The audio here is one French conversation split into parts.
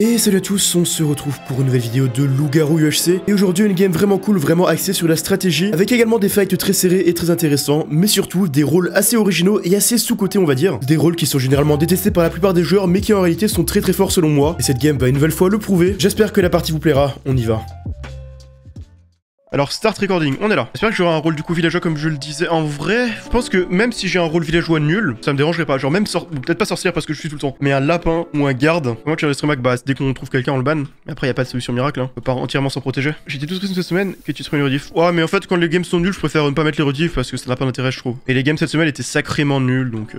Et salut à tous, on se retrouve pour une nouvelle vidéo de Loup-Garou UHC. Et aujourd'hui une game vraiment cool, vraiment axée sur la stratégie, avec également des fights très serrés et très intéressants, mais surtout des rôles assez originaux et assez sous-cotés on va dire. Des rôles qui sont généralement détestés par la plupart des joueurs, mais qui en réalité sont très forts selon moi. Et cette game va une nouvelle fois le prouver. J'espère que la partie vous plaira, on y va. Alors start recording, on est là. J'espère que j'aurai un rôle du coup villageois comme je le disais. En vrai, je pense que même si j'ai un rôle villageois nul, ça me dérangerait pas. Genre même peut-être pas sorcière parce que je suis tout le temps, mais un lapin ou un garde. Moi que j'ai bah dès qu'on trouve quelqu'un on le banne. Mais après y a pas de solution miracle, hein. On peut pas entièrement s'en protéger. J'ai dit tout cette semaine que tu serais une rediff. Ouais mais en fait quand les games sont nuls, je préfère ne pas mettre les rediffs parce que ça n'a pas d'intérêt je trouve. Et les games cette semaine étaient sacrément nuls donc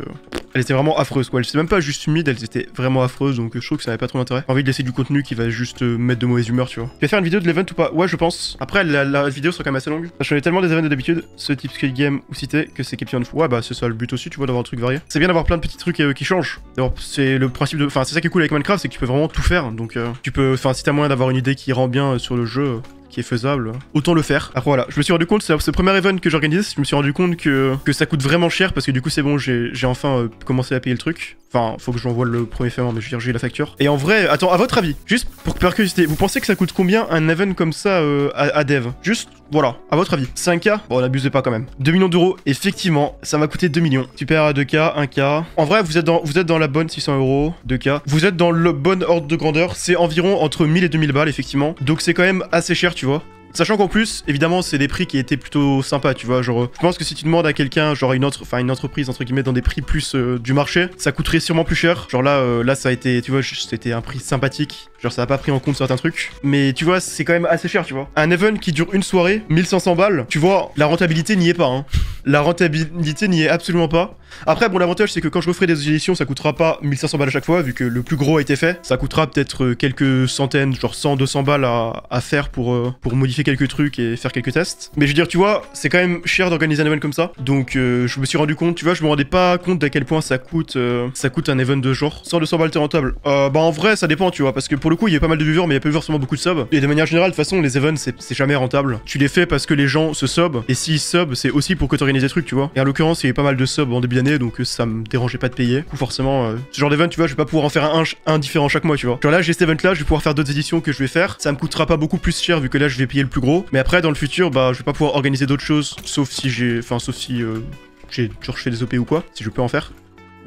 elles étaient vraiment affreuses quoi. Elles étaient même pas juste humides, elles étaient vraiment affreuses donc je trouve que ça n'avait pas trop d'intérêt. J'ai envie de laisser du contenu qui va juste mettre de mauvaise humeur tu vois. Tu vas faire une vidéo de l'event ou pas? Ouais je pense. Après la vidéo sera quand même assez longue. Je connais tellement des events d'habitude, ce type Squid Game ou Cité, que c'est Captain Fou. Ouais bah c'est ça le but aussi tu vois d'avoir un truc varié. C'est bien d'avoir plein de petits trucs qui changent. C'est le principe de... Enfin c'est ça qui est cool avec Minecraft, c'est que tu peux vraiment tout faire. Donc tu peux... Enfin si t'as moyen d'avoir une idée qui rend bien sur le jeu... qui est faisable, autant le faire. Après voilà, je me suis rendu compte, c'est ce premier event que j'organise, je me suis rendu compte que ça coûte vraiment cher parce que du coup c'est bon, j'ai enfin commencé à payer le truc. Enfin, faut que j'envoie le premier paiement, mais je veux dire, j'ai la facture. Et en vrai, attends, à votre avis, juste pour curiosité, vous pensez que ça coûte combien un event comme ça à dev? Juste, voilà, à votre avis. 5K? Bon, n'abusez pas quand même. 2 millions d'euros, effectivement, ça m'a coûté 2 millions. Tu perds à 2K, 1K. En vrai, vous êtes dans la bonne 600 euros, 2K. Vous êtes dans le bon ordre de grandeur, c'est environ entre 1000 et 2000 balles, effectivement. Donc c'est quand même assez cher, tu vois. Sachant qu'en plus, évidemment, c'est des prix qui étaient plutôt sympas, tu vois, genre, je pense que si tu demandes à quelqu'un, genre une entreprise, entre guillemets, dans des prix plus du marché, ça coûterait sûrement plus cher. Genre là, ça a été, tu vois, c'était un prix sympathique, genre ça a pas pris en compte certains trucs, mais tu vois, c'est quand même assez cher, tu vois. Un event qui dure une soirée, 1500 balles, tu vois, la rentabilité n'y est pas, hein. La rentabilité n'y est absolument pas. Après, bon, l'avantage, c'est que quand je referai des éditions, ça coûtera pas 1500 balles à chaque fois, vu que le plus gros a été fait. Ça coûtera peut-être quelques centaines, genre 100, 200 balles à faire pour modifier quelques trucs et faire quelques tests. Mais je veux dire, tu vois, c'est quand même cher d'organiser un event comme ça. Donc, je me suis rendu compte, tu vois, je me rendais pas compte d'à quel point ça coûte un event de genre. 100, 200 balles, t'es rentable. Bah, en vrai, ça dépend, tu vois, parce que pour le coup, il y a pas mal de viewers, mais il y a pas forcément beaucoup de subs. Et de manière générale, de toute façon, les events, c'est jamais rentable. Tu les fais parce que les gens se sub, et s'ils sub, c'est aussi pour que t'organises des trucs, tu vois. Et en l'occurrence, il y a pas mal de subs en début d'année, donc ça me dérangeait pas de payer. Du coup, forcément, ce genre d'event, tu vois, je vais pas pouvoir en faire un différent chaque mois, tu vois. Genre là, j'ai cet event là, je vais pouvoir faire d'autres éditions que je vais faire. Ça me coûtera pas beaucoup plus cher vu que là, je vais payer le plus gros. Mais après, dans le futur, bah, je vais pas pouvoir organiser d'autres choses, sauf si j'ai genre fait des OP ou quoi, si je peux en faire.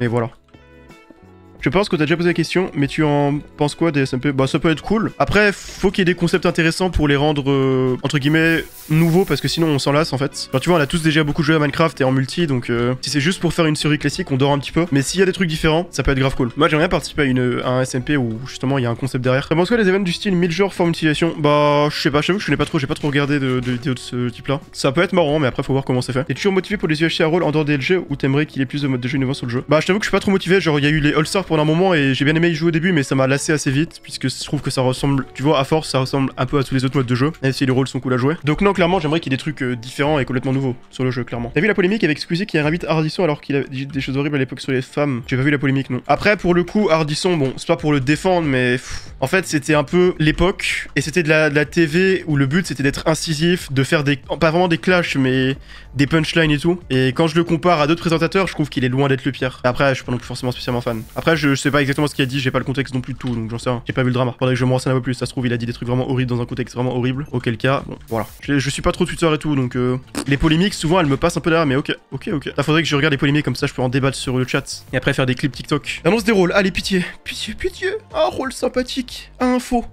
Mais voilà. Je pense que t'as déjà posé la question, mais tu en penses quoi des SMP? Bah ça peut être cool. Après, faut qu'il y ait des concepts intéressants pour les rendre, entre guillemets, nouveaux, parce que sinon on s'en lasse en fait. Genre tu vois, on a tous déjà beaucoup joué à Minecraft et en multi, donc si c'est juste pour faire une série classique, on dort un petit peu. Mais s'il y a des trucs différents, ça peut être grave cool. Moi j'aimerais bien participer à un SMP où justement il y a un concept derrière. Tu penses quoi des événements du style 1000 jours, forme utilisation? Bah je sais pas, j'avoue que je connais pas trop, j'ai pas trop regardé de vidéos de ce type là. Ça peut être marrant, mais après faut voir comment c'est fait. T'es toujours motivé pour les UHC à rôle en dehors des LG ou t'aimerais qu'il y ait plus de mode de jeu innovant sur le jeu? Bah je t'avoue que je suis pas trop motivé, genre il y a eu les All-Stars pendant un moment et j'ai bien aimé y jouer au début, mais ça m'a lassé assez vite, puisque je trouve que ça ressemble, tu vois, à force, ça ressemble un peu à tous les autres modes de jeu, même si les rôles sont cool à jouer. Donc non, clairement, j'aimerais qu'il y ait des trucs différents et complètement nouveaux sur le jeu, clairement. T'as vu la polémique avec Squeezie qui invite Ardisson alors qu'il a dit des choses horribles à l'époque sur les femmes? J'ai pas vu la polémique, non. Après, pour le coup, Ardisson, bon, c'est pas pour le défendre, mais en fait, c'était un peu l'époque, et c'était de la TV où le but c'était d'être incisif, de faire pas vraiment des clashs, mais des punchlines et tout. Et quand je le compare à d'autres présentateurs, je trouve qu'il est loin d'être le pire. Après, je suis pas non plus forcément spécialement fan. Après, je sais pas exactement ce qu'il a dit, j'ai pas le contexte non plus de tout, donc j'en sais rien. J'ai pas vu le drama. Faudrait que je me renseigne un peu plus. Ça se trouve, il a dit des trucs vraiment horribles dans un contexte vraiment horrible. Auquel cas, bon, voilà. Je suis pas trop Twitter et tout, donc les polémiques, souvent, elles me passent un peu derrière, mais ok. Là, faudrait que je regarde les polémiques comme ça, je peux en débattre sur le chat. Et après, faire des clips TikTok. Annonce des rôles. Allez, pitié. Pitié. Un rôle sympathique. Info.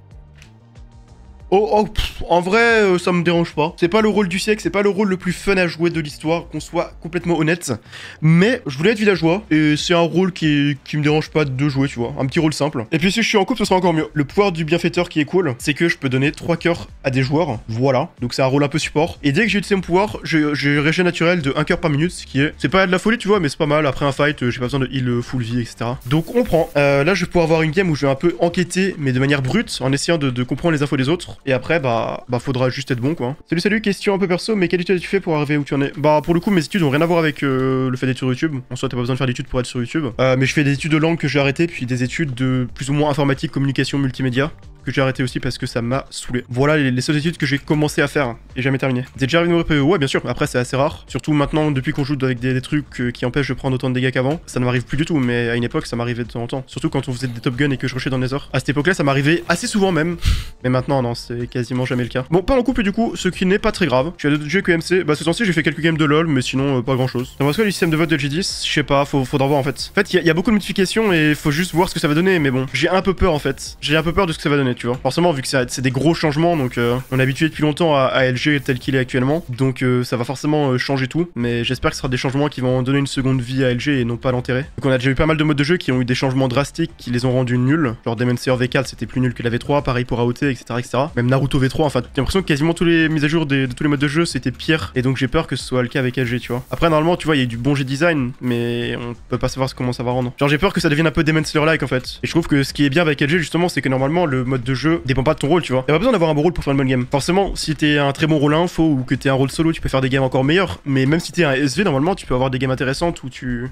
En vrai, ça me dérange pas. C'est pas le rôle du siècle, c'est pas le rôle le plus fun à jouer de l'histoire, qu'on soit complètement honnête. Mais je voulais être villageois, et c'est un rôle qui me dérange pas de jouer, tu vois. Un petit rôle simple. Et puis si je suis en couple, ce sera encore mieux. Le pouvoir du bienfaiteur qui est cool, c'est que je peux donner 3 cœurs à des joueurs. Voilà. Donc c'est un rôle un peu support. Et dès que j'ai utilisé mon pouvoir, j'ai régène naturel de 1 cœur par minute, ce qui est... C'est pas de la folie, tu vois, mais c'est pas mal. Après un fight, j'ai pas besoin de heal full vie, etc. Donc on prend. Là, je vais pouvoir avoir une game où je vais un peu enquêter, mais de manière brute, en essayant de comprendre les infos des autres. Et après, bah faudra juste être bon, quoi. Salut, question un peu perso, mais quelle étude as-tu fait pour arriver où tu en es? Bah, pour le coup, mes études ont rien à voir avec le fait d'être sur YouTube. En soi, t'as pas besoin de faire d'études pour être sur YouTube. Mais je fais des études de langue que j'ai arrêtées, puis des études de plus ou moins informatique, communication, multimédia, que j'ai arrêté aussi parce que ça m'a saoulé. Voilà les seules études que j'ai commencé à faire et jamais terminé. T'es déjà arrivé au PE? Ouais, bien sûr. Après, c'est assez rare. Surtout maintenant, depuis qu'on joue avec des trucs qui empêchent de prendre autant de dégâts qu'avant. Ça ne m'arrive plus du tout, mais à une époque, ça m'arrivait de temps en temps. Surtout quand on faisait des Top Gun et que je rushais dans Nether. À cette époque-là, ça m'arrivait assez souvent même. Mais maintenant, non, c'est quasiment jamais le cas. Bon, pas en couple du coup, ce qui n'est pas très grave. Je suis à d'autres jeux que MC. Bah, ce temps-ci, j'ai fait quelques games de LoL, mais sinon, pas grand-chose. Dans quoi du système de vote de G10? Je sais pas, faudra voir en fait. En fait, il y a beaucoup de modifications et faut juste voir ce que ça va donner. Mais bon, j'ai un peu peur en fait. J'ai un peu peur de ce que ça va donner, tu vois. Forcément, vu que c'est des gros changements, donc on est habitué depuis longtemps à LG tel qu'il est actuellement. Donc ça va forcément changer tout. Mais j'espère que ce sera des changements qui vont donner une seconde vie à LG et non pas l'enterrer. Donc on a déjà eu pas mal de modes de jeu qui ont eu des changements drastiques qui les ont rendus nuls. Genre Demon Slayer V4 c'était plus nul que la V3, pareil pour AOT, etc. etc. Même Naruto V3, enfin j'ai l'impression que quasiment tous les mises à jour de tous les modes de jeu c'était pire. Et donc j'ai peur que ce soit le cas avec LG, tu vois. Après normalement tu vois il y a eu du bon G-Design, mais on peut pas savoir comment ça va rendre. Genre j'ai peur que ça devienne un peu Demon Slayer-like en fait. Et je trouve que ce qui est bien avec LG justement c'est que normalement le mode de jeu dépend pas de ton rôle, tu vois. Y'a pas besoin d'avoir un bon rôle pour faire une bonne game. Forcément si t'es un très bon rôle info ou que t'es un rôle solo tu peux faire des games encore meilleurs. Mais même si t'es un SV normalement tu peux avoir des games intéressantes où tu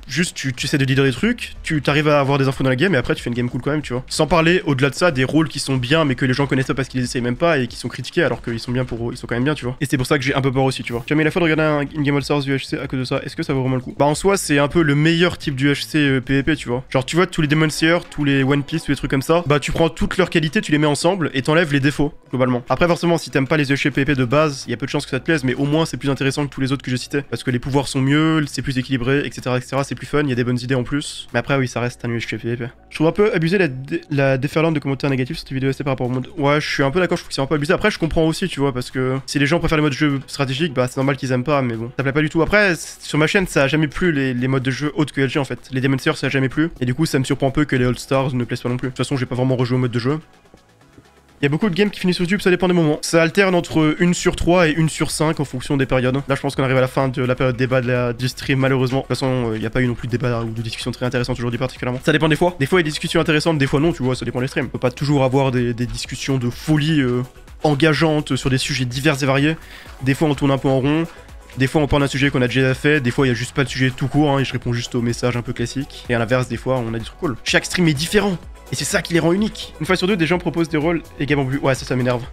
essaies de leader des trucs, tu t'arrives à avoir des infos dans la game et après tu fais une game cool quand même, tu vois. Sans parler au-delà de ça des rôles qui sont bien mais que les gens connaissent pas parce qu'ils les essayent même pas et qui sont critiqués alors qu'ils sont bien pour eux, ils sont quand même bien, tu vois. Et c'est pour ça que j'ai un peu peur aussi, tu vois. J'ai jamais la fois de regarder une game All Stars du HC à cause de ça. Est-ce que ça vaut vraiment le coup? Bah en soi c'est un peu le meilleur type du HC PvP, tu vois. Genre tu vois tous les Demon Slayer, tous les One Piece, tous les trucs comme ça, bah tu prends toutes leurs qualités, tu les mets ensemble et t'enlèves les défauts globalement. Après forcément si t'aimes pas les HC PvP de base, il y a peu de chances que ça te plaise, mais au moins c'est plus intéressant que tous les autres que je citais parce que les pouvoirs sont mieux, c'est plus équilibré, etc. etc. C'est plus fun, il y a des bonnes idées en plus. Mais après oui ça reste un UHC PvP. Je trouve un peu abusé la déferlante de commentaires négatifs sur tes vidéos ST par rapport au mode. Ouais je suis un peu d'accord, je trouve que c'est un peu abusé. Après je comprends aussi tu vois parce que si les gens préfèrent les modes de jeu stratégiques, bah c'est normal qu'ils aiment pas, mais bon ça plaît pas du tout. Après sur ma chaîne ça a jamais plu les modes de jeu autres que LG en fait. Les Demon Slayer ça a jamais plu et du coup ça me surprend un peu que les All Stars ne plaisent pas non plus. De toute façon j'ai pas vraiment rejoué au mode de jeu. Il y a beaucoup de games qui finissent sur YouTube, ça dépend des moments. Ça alterne entre 1 sur 3 et 1 sur 5 en fonction des périodes. Là je pense qu'on arrive à la fin de la période débat du stream malheureusement. De toute façon il n'y a pas eu non plus de débat ou de discussion très intéressante aujourd'hui particulièrement. Ça dépend des fois. Des fois il y a des discussions intéressantes, des fois non, tu vois, ça dépend des streams. On peut pas toujours avoir des discussions de folie engageantes sur des sujets divers et variés. Des fois on tourne un peu en rond. Des fois on parle d'un sujet qu'on a déjà fait, des fois il y a juste pas de sujet tout court et je réponds juste aux messages un peu classiques. Et à l'inverse des fois on a des trucs cool. Chaque stream est différent. Et c'est ça qui les rend uniques. Une fois sur deux, des gens proposent des rôles et game en plus. Ouais, ça m'énerve.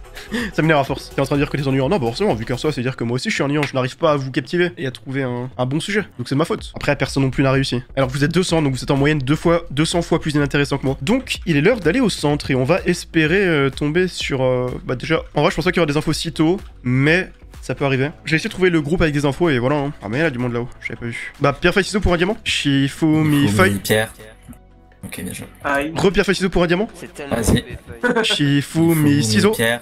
Ça m'énerve à force. T'es en train de dire que t'es ennuyant. Non, bah forcément, vu que ça, c'est dire que moi aussi je suis ennuyant. Je n'arrive pas à vous captiver et à trouver un bon sujet. Donc c'est de ma faute. Après, personne non plus n'a réussi. Alors vous êtes 200, donc vous êtes en moyenne 200 fois plus inintéressant que moi. Donc il est l'heure d'aller au centre et on va espérer tomber sur. Bah déjà, en vrai, je pense pas qu'il y aura des infos si tôt, mais. Ça peut arriver. J'ai essayé de trouver le groupe avec des infos et voilà. Hein. Ah mais il y a du monde là-haut, j'avais pas vu. Bah Pierre feuille ciseaux pour un diamant. Shifumi feuille. Pierre. Ok, bien joué. Re-pierre feuille ciseaux pour un diamant. Vas-y. Shifumi ciseaux. Pierre.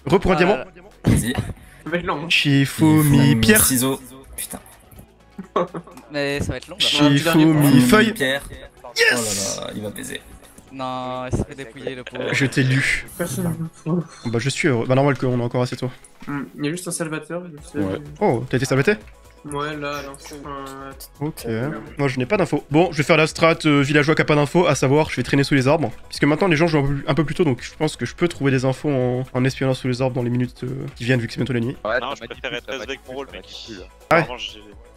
Re pour un diamant. Vas-y. Shifumi pierre. Ciseaux. Putain. Mais ça va être long là. Shifumi feuille. Pierre. Yes. Oh là là, il va baiser. Non, il s'est fait dépouiller le pauvre. Je t'ai lu. Personne ne me Bah je suis heureux. Bah normal qu'on a encore assez toi. Il y a juste un salvateur. Ouais. Oh, t'as été saboté? Ouais, là, c'est Ok. Moi je n'ai pas d'infos. Bon, je vais faire la strat villageois qui a pas d'infos, à savoir je vais traîner sous les arbres. Puisque maintenant les gens jouent un peu plus tôt, donc je pense que je peux trouver des infos en espionnant sous les arbres dans les minutes qui viennent vu que c'est bientôt la nuit. Ouais, non, je préfère être avec mon rôle, mec. Ah ouais.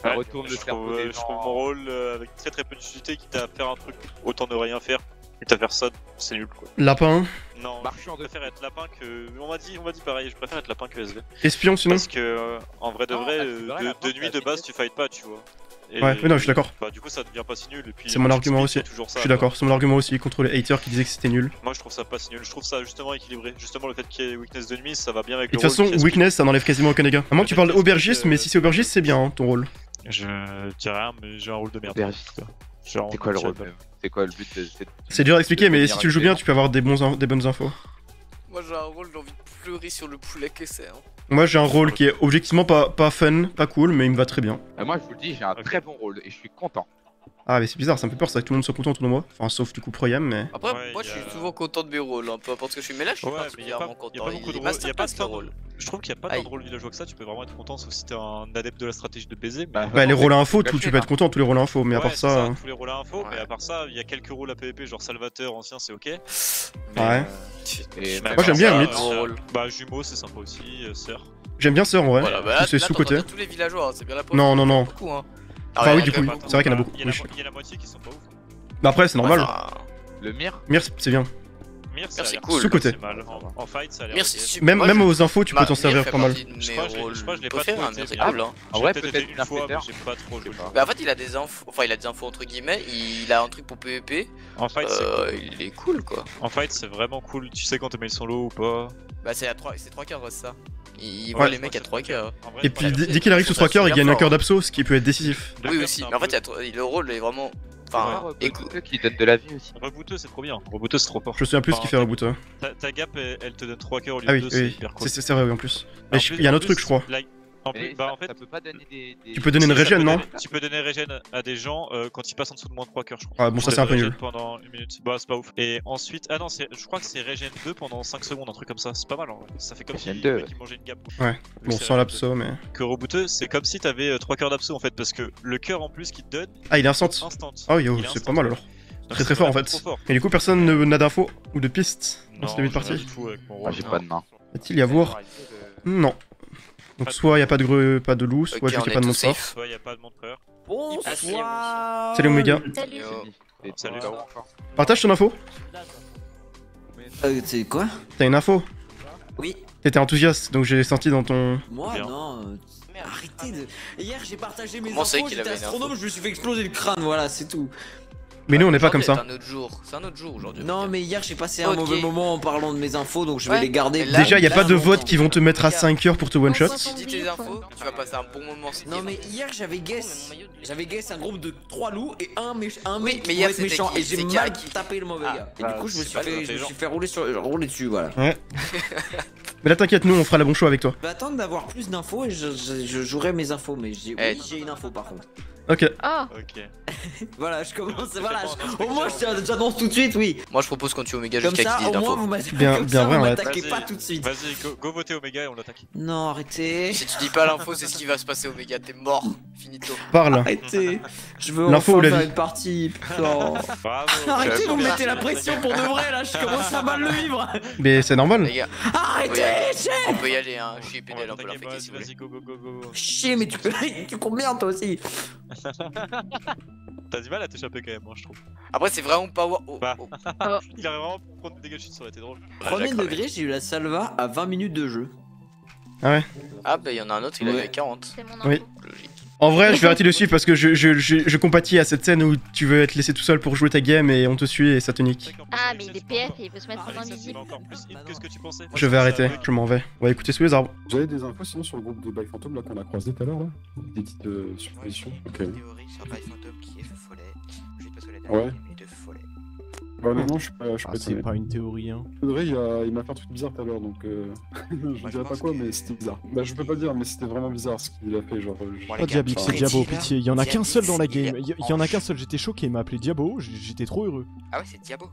Vraiment, Retourne le cerveau des je trouve gens. mon rôle avec très peu d'utilité, quitte à faire un truc, autant ne rien faire. Quitte à faire ça, c'est nul quoi. Lapin. Non, Marchand je préfère être lapin que. On m'a dit pareil, je préfère être lapin que SV. Espion sinon. Parce que, en vrai de Non, vrai, tu verrais, lapin, de nuit t'as de base, vitesse. tu fight pas, tu vois. Et Ouais, mais non, je suis d'accord. Bah, du coup, ça devient pas si nul. Et puis, C'est mon argument Speed, aussi. c'est toujours ça, Je suis quoi. d'accord, c'est mon argument aussi contre les haters qui disaient que c'était nul. Moi, je trouve ça pas si nul. Je trouve ça justement équilibré. Justement, le fait qu'il y ait weakness de nuit, ça va bien avec Et de le toute façon, rôle qui est weakness ça n'enlève quasiment aucun dégât. À moins que tu parles aubergiste, mais si c'est aubergiste, c'est bien hein, ton rôle. Je dis rien, mais j'ai un rôle de merde. Aubergiste. Genre, C'est quoi le rôle j'ai- même C'est quoi le but de C'est dur à expliquer, mais de si tu le joues bien, devenir tu peux avoir des bonnes infos. Moi j'ai un rôle, j'ai envie de pleurer sur le poulet que c'est. Hein. Moi j'ai un rôle qui est objectivement pas fun, pas cool, mais il me va très bien. Moi, je vous le dis, j'ai un très bon rôle et je suis content. Ah mais c'est bizarre, ça me fait peur, c'est que tout le monde soit content autour de moi. Enfin sauf du coup Proyam, mais... Après, Ouais, moi y je a- suis souvent content de mes rôles, hein, peu importe ce que je fais. Mais là je suis Ouais, mais y a particulièrement pas content. beaucoup de Il rôles. Y a pas masterclass, tant le rôle. Je trouve qu'il y a pas Aïe. tant de rôles villageois que ça. Tu peux vraiment être content sauf si t'es un adepte de la stratégie de baiser. Mais... Bah, Bah les rôles à info, c'est tu gâché, peux là. être content, tous les rôles à info, mais à Ouais, part c'est ça... tous les rôles à info, mais Ouais. à part ça, il y a quelques rôles à PvP, genre Salvateur, ancien, c'est ok. Ouais. Et Mais Moi, j'aime bien, ça, Mythe. Bah Jumeau, c'est sympa aussi, Sœur. J'aime bien ça en vrai, Voilà, bah tous ces là, sous-côtés. t'entends tous les villageois, hein, c'est bien la peau. Non, non, non. Beaucoup, hein. Enfin ouais, oui du quand coup, même. c'est vrai qu'il y en a beaucoup. Il y a Oui. la moitié qui sont pas ouf. Bah après c'est normal. Enfin, Le mire Mir c'est bien. Mir, c'est l'air cool. Sous-côté. c'est mal. En fight, ça a l'air. Mir, ok. c'est super. Même, Moi, même je- aux infos, tu peux Mir t'en servir fait pas mal. partie de Je mes crois que je l'ai- rôles je crois que je l'ai pas préférés, trop hein, Mir, été, c'est mais- cool, hein. En vrai, J'ai peut-être une fois, mais Peter. j'ai pas trop joué. Bah en fait il a des infos, enfin il a des infos entre guillemets, il a un truc pour PVP, En fight, c'est cool. il est cool quoi. En fight, c'est vraiment cool. Tu sais quand tes mails sont low ou pas. Bah c'est 3 quarts ouais, c'est ça. Il Ouais. voit les mecs à 3 quarts. En vrai, Et je puis pense que- dès qu'il arrive sous 3 cœurs, il gagne un fort, cœur hein. d'abso, ce qui peut être décisif. Deux Oui cœurs, aussi, c'est un mais en fait peu- le rôle est vraiment... Enfin, Ouais, écoute, Rebooteux qui donne de la vie aussi. Rebooteux, c'est trop bien. Rebooteux, c'est trop fort. Je me souviens plus ce qu'il fait Reboot. Ta gap, elle te donne 3 cœurs au lieu Ah de oui, 2, c'est oui, hyper cool. c'est vrai, oui, en plus. Mais En il plus- y a un en autre truc, plus, je crois. En Mais plus, bah en fait, ça peut pas donner des. Tu peux donner une si, ça régène, peut non donner- Tu peux donner régène à des gens quand ils passent en dessous de moins de 3 cœurs, je crois. Ah bon, ça c'est un peu Régène nul. pendant 1 minute. Bah, c'est pas ouf. Et ensuite, ah non, je crois que c'est régène 2 pendant 5 secondes, un truc comme ça. C'est pas mal en vrai. Ça fait comme si Régène le 2, mec il mangeait une gap. Ouais. Vu Bon, que c'est sans régène l'abso, mais. 2. Que rebooteux, c'est comme si t'avais 3 cœurs d'abso en fait, parce que le cœur en plus qu'il te donne, Ah, il est instant. instant. Oh yo, Il est c'est instant. pas mal alors. Donc, Très c'est fort en vraiment fait. trop fort. Et du coup, personne n'a d'infos ou de pistes dans Non, ce début de j'ai rien partie. du tout avec mon Ah, rôle. j'ai pas de main. Va-t-il y avoir Non. Donc soit il y a pas de greu, pas de loup, soit ok, juste on il y a est pas de tous monster. safe. Soit y a pas de montreur. Bonsoir. Salut Omega. Salut. Yo. Salut. Partage ton info. C'est quoi? T'as une info. Oui. T'étais enthousiaste, donc j'ai senti dans ton. Moi Bien. non. Arrêtez de. Hier j'ai partagé mes Comment c'est infos, qu'il j'étais avait une info astronome, je me suis fait exploser le crâne, voilà, c'est tout. Mais nous on n'est pas comme Aujourd'hui, ça. C'est un autre jour, c'est un autre jour aujourd'hui. Non mais hier j'ai passé un Ok. mauvais moment en parlant de mes infos, donc je vais Ouais, les garder. mais là- Déjà, il y a pas de longtemps. votes qui vont te mettre à 5 heures pour te one shot. Si tu dis tes infos, tu vas passer un bon moment. Non mais hier j'avais guess. J'avais guess un groupe de 3 loups et un Oui, mec mais qui hier, pouvait être c'était méchant qui et j'ai C'est mal qui tapé le mauvais Ah, gars. Et bah, du coup je me c'est suis pas fait, je me intelligent. suis fait rouler dessus, voilà. Mais là t'inquiète, nous on fera la bon show avec toi. Je vais attendre d'avoir plus d'infos et je jouerai mes infos, mais j'ai Eh. oui, j'ai une info par contre. Ok. Ah, Ok. Voilà, je commence, voilà, bon, au moins j'annonce tout de suite, oui. Moi je propose qu'on tue Omega Comme jusqu'à ça, qu'il ait au moins d'infos. vous m'attaquez Bien- comme bien ça, vrai, vous ouais. m'attaquez Vas-y, pas tout de suite. Vas-y, go voter Omega et on l'attaque. Non, arrêtez. Si tu dis pas l'info, c'est ce qui va se passer Omega, t'es mort. Finito. Parle. Arrêtez. Je veux L'info enfin ou la faire vie une partie. Putain. Bravo. Arrêtez, vous me Merci, mettez la merci. pression pour de vrai là, je commence à mal le vivre. Mais c'est normal. Les gars, Arrêtez, on peut y aller, hein. Je suis On pédale, va on peut l'attaquer, l'infecter si vous voulez. vas-y, go, go, go, go. chier, mais tu comptes bien toi aussi. T'as du mal à t'échapper quand même, moi je trouve. Après, c'est vraiment pas. Oh, Bah. oh. Il a vraiment prendre des dégâts de chute, ça aurait été drôle. Premier degré, j'ai eu la salva à 20 minutes de jeu. Ah, bah y'en a un autre, il Ouais. avait 40. c'est mon Oui. info. Logique. En vrai, je vais arrêter de suivre parce que je compatis à cette scène où tu veux être laissé tout seul pour jouer ta game et on te suit et ça te nique. Ah, mais il est PF et il peut se mettre en C'est invisible. encore plus hit que ce que tu pensais. Je vais arrêter, je m'en vais. On va écouter sous les arbres. Vous avez des infos sinon sur le groupe de By Phantom là qu'on a croisé tout à l'heure là? Des petites suppositions? Ok. Théorie sur By Phantom qui est follet. Juste parce que la Ouais. dernière est de follet. Bah non, je suis pas Ah, c'est étonné. pas une théorie, hein. Audrey, il m'a fait un truc bizarre tout à l'heure donc je dirais pas quoi mais c'était bizarre. Bah je peux pas dire mais c'était vraiment bizarre ce qu'il a fait genre. Oh Diabix, c'est enfin, Diabo, Diabix, pitié. Il y en a qu'un seul dans la Diabix, game. il est Il y en a qu'un seul, j'étais choqué. Il m'a appelé Diabo, j'étais trop heureux. Ah ouais, c'est Diabo.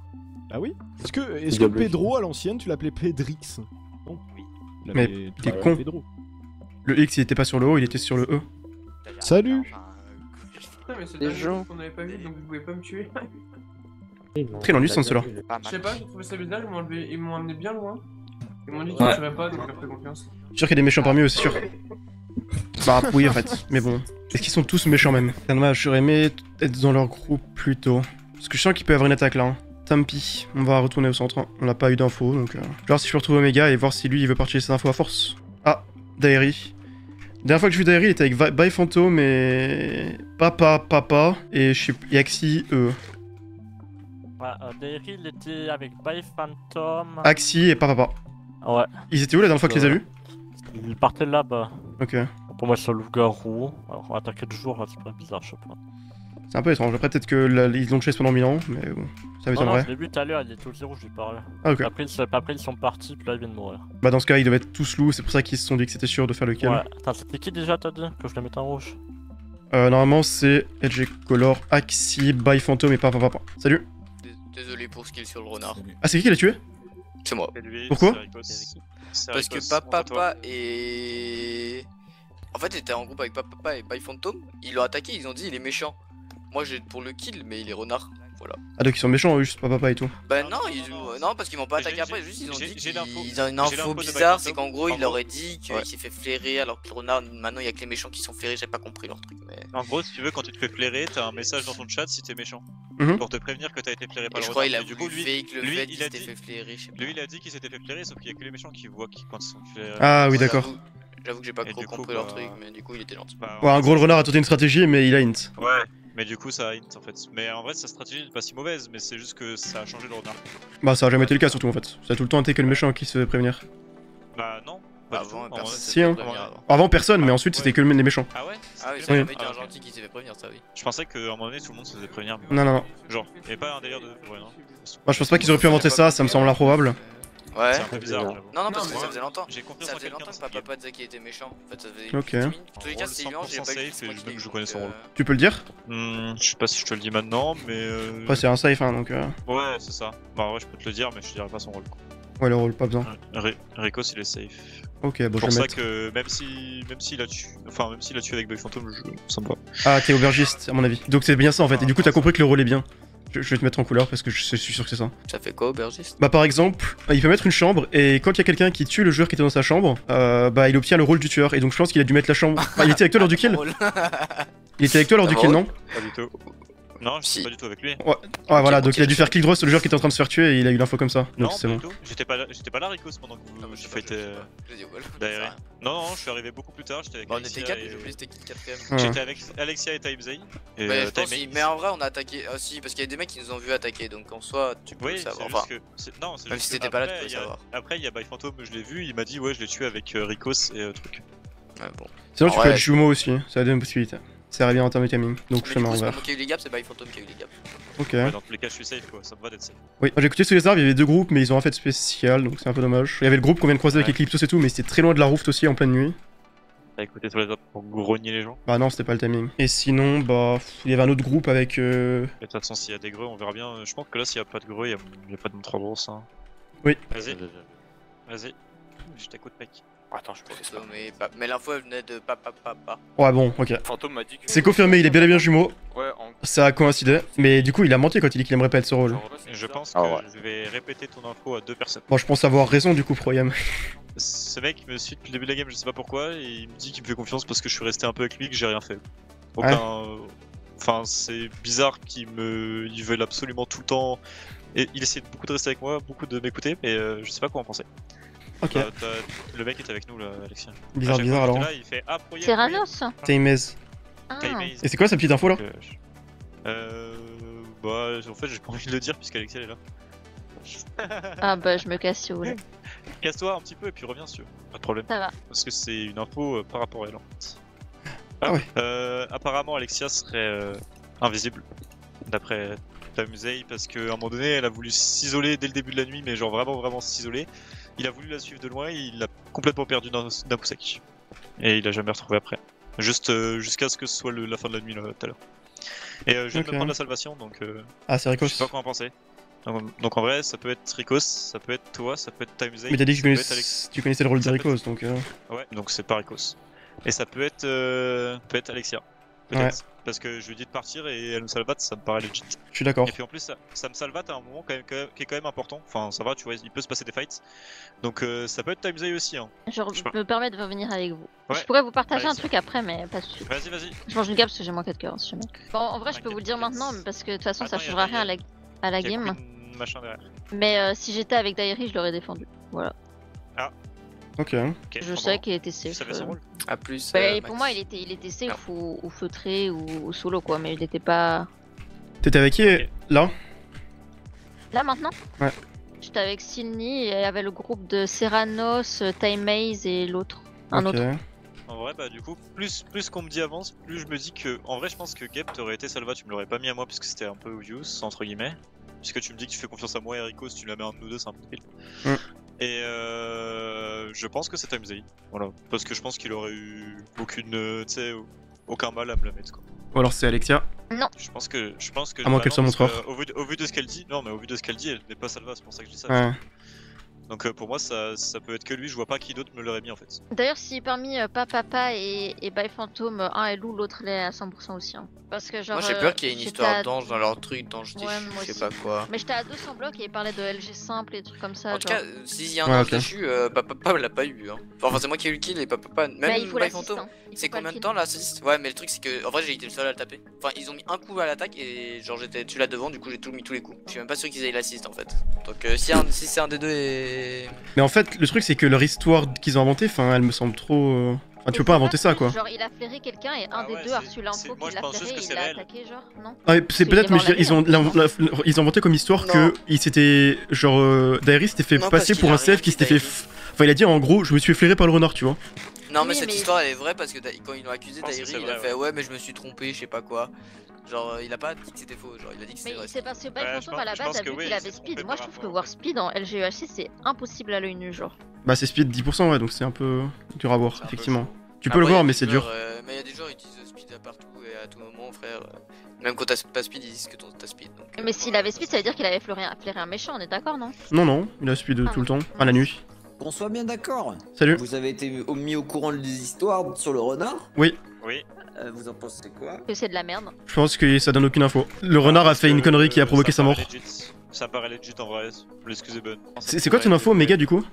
Ah oui? Est-ce que Diabo. Pedro à l'ancienne, tu l'appelais Pedrix? Non. Oui. Il Mais avait- t'es tu con. l'appelais Pedro. Le X il était pas sur le O, il était sur le E. Salut. Putain, mais c'est Les le gens. dernier qu'on avait pas vu donc vous pouvez pas me tuer. Très l'ennui sans cela. Pas Je sais mal. pas, j'ai trouvé ça bizarre, ils m'ont amené bien loin. Ils m'ont dit Ouais. qu'ils tueraient pas donc après confiance. Je suis sûr qu'il y a des méchants parmi eux, c'est sûr. Bah oui en fait, mais bon. Est-ce qu'ils sont tous méchants même? C'est dommage, j'aurais aimé être dans leur groupe plus tôt. Parce que je sens qu'il peut y avoir une attaque là. Hein. Tant pis, on va retourner au centre. On n'a pas eu d'infos donc. Je vais voir si je peux retrouver Omega et voir si lui il veut partager ses infos à force. Ah, Daeri. La dernière fois que j'ai vu Daeri, il était avec By Phantom et. Papa, et je sais plus. Et Axie, Dairy, il était avec By Phantom. Axie et Papa. Ouais, Ils étaient où la dernière fois que je les ai vus? il partait là-bas. Ok. Pour moi, c'est le loup-garou. Alors, on va attaquer le jour, là, c'est pas bizarre, je sais pas. C'est un peu étrange. Après, peut-être que ils l'ont chase pendant 1000 ans, mais bon, ça Non, non, m'étonnerait. je l'ai vu tout à l'heure, il était au zéro, je lui parlais. Ah, ok. Après, ils sont partis, puis là, ils viennent de mourir. Bah, dans ce cas, ils devaient être tous loups, c'est pour ça qu'ils se sont dit que c'était sûr de faire le kill. Ouais, attends, c'était qui déjà, t'as dit? Que je le mette en rouge? Normalement, c'est LG Color, Axie, By Phantom et Papa. Salut. Désolé pour ce qu'il est sur le renard. Ah, c'est qui l'a tué? C'est moi. Et lui, Pourquoi c'est Ricos. C'est Parce que Ricos, montre à toi. Papa et. En fait, il était en groupe avec Papa et By Phantom. Ils l'ont attaqué, ils ont dit il est méchant. Moi j'ai pour le kill, mais il est renard. voilà. Ah, donc ils sont méchants, eux, juste pas papa et tout. Bah non, non parce qu'ils m'ont pas Mais attaqué j'ai- après, juste ils ont j'ai- dit j'ai l'info. qu'ils ont une J'ai info l'info de bizarre, Bike c'est Phantom. qu'en gros En il gros, aurait dit qu'il s'est fait flairer alors que le renard, maintenant il y a que les méchants qui sont flairés, j'ai pas compris leur truc. Mais... En gros, si tu veux, quand tu te fais flairer, t'as un message dans ton chat si t'es méchant. Mhm. Pour te prévenir que t'as été flairé par Et le je crois renard. qu'il a Et du voulu coup, lui, fake le lui, fait il qu'il a s'était dit- fait flairer, je sais pas. lui, il a dit qu'il s'était fait flairer, sauf qu'il y a que les méchants qui voient quand ils sont flairés. Ah oui, Moi, d'accord. J'avoue que j'ai pas Et trop du coup, compris leur bah, truc, mais du coup il était gentil. Bah, Ouais, en gros, le renard a tenté une stratégie, mais il a hint. Ouais, mais du coup, ça a hint en fait. Mais en vrai, sa stratégie n'est pas si mauvaise, mais c'est juste que ça a changé le renard. Bah, ça a jamais été le cas, surtout en fait. Ça a tout le temps été que le méchant qui se fait prévenir. Bah, non. Pas du tout. Avant, En vrai, personne c'est- Si, hein. prévenir avant. Avant personne, mais ensuite Ouais. c'était que les méchants. Ah ouais Ah oui, C'était ça que a les- été un ok. gentil qui s'est fait prévenir, ça oui. Je pensais qu'à un moment donné, tout le monde se faisait prévenir. Non, non, non. Genre, il y avait pas un délire de. Ouais, non. Moi, je pense pas qu'ils auraient pu inventer ça, ça me semble improbable. Ouais. C'est un peu bizarre, j'avoue. Non, non, parce que Ouais. ça faisait longtemps. J'ai confiance Ça en faisait quelqu'un longtemps dans que cette game. Papa disait qu'il était méchant. En fait, ça faisait. Ok. En tous les En cas, rôle c'est lui, j'ai 100% pas eu safe, et de même je connais son rôle. Tu peux le dire? Je sais pas si je te le dis maintenant, mais. Après, c'est un safe, hein, donc. Ouais, c'est ça. Bah, ouais, je peux te le dire, mais je dirais pas son rôle. Quoi. Ouais, le rôle, pas besoin. Rikos, il est safe. Ok, bon, C'est je pour vais ça mettre. que même s'il a tué, enfin même s'il a tué avec Bug Phantom, ça me va. Ah, t'es aubergiste, à mon avis. Donc c'est bien ça en fait. Et du coup, t'as compris que le rôle est bien. Je vais te mettre en couleur parce que je suis sûr que c'est ça. Ça fait quoi, aubergiste? Bah, par exemple, il peut mettre une chambre et quand il y a quelqu'un qui tue le joueur qui était dans sa chambre, bah, il obtient le rôle du tueur. Et donc, je pense qu'il a dû mettre la chambre. Enfin, il était avec toi lors du kill? Il était avec toi lors du kill, non? Pas du tout. Non, je suis pas du tout avec lui. Ouais, voilà, donc il a dû faire click draw sur le joueur qui était en train de se faire tuer et il a eu l'info comme ça. Donc Non, c'est pas bon. du tout. J'étais pas là, Rikos, pendant que vous faites d'aérer. Non, je suis arrivé beaucoup plus tard. J'étais avec Bah, on était Alexia 4, et- j'ai oublié c'était qui le quatrième. Ouais. J'étais avec Alexia et Timezay. Et Ouais, je pense Timezay- mais en vrai, on a attaqué aussi parce qu'il y a des mecs qui nous ont vu attaquer donc en soi, tu peux Oui, le c'est savoir. juste Enfin, que. Non, c'est même juste si que t'étais pas là, tu après, peux le il y a- savoir. Après, il y a By Phantom, je l'ai vu, il m'a dit, ouais, je l'ai tué avec Rikos et truc. Ouais, bon. Sinon, En tu peux vrai, être jumeau aussi, ça donne une possibilité. Ça revient en termes de timing. Donc Mais je du fais coup, ma c'est pas envers. moi qui a eu les gaps, c'est By Phantom qui a eu les gaps. Ok. Ouais, dans tous les cas, je suis safe quoi, ça me va d'être safe. Oui, j'ai écouté sous les arbres, il y avait deux groupes, mais ils ont un fait spécial, donc c'est un peu dommage. Il y avait le groupe qu'on vient de croiser avec Ouais. Eclipsos et tout, mais c'était très loin de la rooft aussi en pleine nuit. T'as écouté sur les autres pour grogner les gens. Bah non, c'était pas le timing. Et sinon, bah, il y avait un autre groupe avec. Et de toute façon, s'il y a des greux, on verra bien. Je pense que là, s'il y a pas de greux, il y a pas de montre à brosse. Hein. Oui. Vas-y. Vas-y. Je t'écoute, mec. Attends, je fais ça. Mais l'info elle venait de papa. Ouais, bon, ok. Fantôme m'a dit que. C'est confirmé, il est bel et bien jumeau. Ouais, en. Ça a coïncidé. Mais du coup, il a menti quand il dit qu'il aimerait pas être ce rôle. Et je pense que Ah ouais. je vais répéter ton info à 2 personnes. Bon, je pense avoir raison du coup, Proyam. Ce mec me suit depuis le début de la game, je sais pas pourquoi, et il me dit qu'il me fait confiance parce que je suis resté un peu avec lui, que j'ai rien fait. Aucun. Enfin, c'est bizarre qu'il veuille absolument tout le temps. Et il essaie beaucoup de rester avec moi, beaucoup de m'écouter, mais je sais pas quoi en penser. Ok. Le mec est avec nous là, Alexia. Bizarre, À chaque bizarre, fois que alors. j'étais là, il fait, ah, Proyem, Tyrannos. Taimez. Ah. Timez. Et c'est quoi sa petite info là? Bah, en fait, j'ai pas envie de le dire puisqu'Alexia elle est là. Ah bah je me casse si vous voulez. Casse-toi un petit peu et puis reviens si tu veux. Pas de problème. Ça va. Parce que c'est une info par rapport à elle en fait. Ah ouais. Apparemment, Alexia serait invisible d'après Tamuzei parce qu'à un moment donné, elle a voulu s'isoler dès le début de la nuit, mais genre vraiment s'isoler. Il a voulu la suivre de loin et il l'a complètement perdu d'un coup sec. Et il l'a jamais retrouvé après. Juste jusqu'à ce que ce soit la fin de la nuit là, tout à l'heure. Et je viens de Ok. me prendre la salvation donc Ah, c'est je Rikos. sais pas quoi en penser. Donc en vrai, ça peut être Rikos, ça peut être toi, ça peut être Timezay. Mais t'as dit que ça peut être Alex- tu connaissais le rôle de ça peut Rikos, donc. Ouais, donc c'est pas Rikos. Et ça peut être Alexia. Peut-être. Parce que je lui dis de partir et elle me salvate, ça me paraît legit. Je suis d'accord. Et puis en plus, ça me salvate à un moment quand même, qui est quand même important. Enfin, ça va, tu vois, il peut se passer des fights. Donc ça peut être Timezay aussi. Hein. Je sais pas. me permets de revenir avec vous. Ouais. Je pourrais vous partager un Allez-y. truc après, mais pas tout de suite. Vas-y. Je mange une gamme parce que j'ai moins 4 cœurs, si jamais. Bon, en vrai, je peux vous le dire T'inquiète. maintenant, mais parce que de toute façon, ça Attends, changera y a- rien à la Il y a game. Queen machin derrière. Mais si j'étais avec Diary, je l'aurais défendu. Voilà. Ok. Ok, Je bon, sais bon. qu'il était Tu safe. savais son rôle. A plus. Bah, Max. pour moi, il était safe ou feutré ou solo, quoi, mais il était pas. T'étais avec qui Ok. là? Là maintenant Ouais. J'étais avec Sydney et il y avait le groupe de Serranos, Time Maze et l'autre. Un Ok. autre. En vrai, bah du coup, plus qu'on me dit avance, plus je me dis que. En vrai, je pense que Gep t'aurait été Salva, tu me l'aurais pas mis à moi puisque c'était un peu obvious, entre guillemets. Puisque tu me dis que tu fais confiance à moi et Rikos, tu la mets un de nous deux, c'est un peu pile. Mm. Et je pense que c'est Timezay. Voilà. Parce que je pense qu'il aurait eu aucun mal à me la mettre quoi. Ou alors c'est Alexia. Je pense que. À moins qu'elle soit vraiment, mon parce frère. que, au vu de ce qu'elle dit, non mais au vu de ce qu'elle dit, elle n'est pas Salva, c'est pour ça que je dis ça. Ouais. Donc pour moi, ça peut être que lui, je vois pas qui d'autre me l'aurait mis en fait. D'ailleurs, si parmi Papa et By Phantom, un est loup, l'autre l'est à 100% aussi. Hein. Parce que genre. Moi j'ai peur qu'il y ait une histoire d'ange dans leur truc, d'ange déchu, je sais pas quoi. Mais j'étais à 200 blocs et il parlait de LG simple et des trucs comme ça. En tout cas, s'il y a un ange déchu, Papa l'a pas eu. Hein. Enfin, c'est moi qui ai eu le kill et Papa. Même By Phantom. C'est combien de temps l'assist? Ouais, mais le truc c'est que en vrai j'ai été le seul à le taper. Enfin, ils ont mis un coup à l'attaque et genre j'étais dessus là devant, du coup j'ai tout mis tous les coups. Je suis même pas sûr qu'ils aient l'assist en fait. Donc si c'est un des deux et. Mais en fait, le truc c'est que leur histoire qu'ils ont inventée, enfin, elle me semble trop. Enfin, tu peux pas inventer ça quoi. Genre, il a flairé quelqu'un et un des deux a reçu l'info qu'il a flairé et il l'a attaqué, genre, non? Ah, c'est peut-être, mais ils ont inventé comme histoire que il s'était. Genre, Daery s'était fait passer pour un CF qui s'était fait. Enfin, il a dit en gros, je me suis fait flairer par le renard, tu vois. Non, mais cette histoire elle est vraie parce que quand ils l'ont accusé, Daery il a fait ouais, mais je me suis trompé, je sais pas quoi. Genre, il a pas dit que c'était faux, genre, il a dit que c'était vrai. Mais c'est parce que By Phantom à la base a vu qu'il avait speed. Moi je trouve que voir speed en LGEHC c'est impossible à l'œil nu, genre. Bah, c'est speed 10%, ouais, donc c'est un peu dur à voir, effectivement. Tu peux le voir, mais c'est dur. Mais il y a des gens qui utilisent speed partout et à tout moment, frère. Même quand t'as pas speed, ils disent que t'as speed. Donc, mais s'il avait speed, ça veut dire qu'il avait flairé un méchant, on est d'accord, non? Non, non, il a speed tout le temps, à la nuit. Qu'on soit bien d'accord. Salut. Vous avez été mis au courant des histoires sur le renard? Oui. Oui. Vous en pensez quoi? Que c'est de la merde. Je pense que ça donne aucune info. Le renard a fait une connerie qui a provoqué sa mort. Ça paraît legit en vrai, l'excuse est bonne. C'est quoi ton info, Omega, du coup?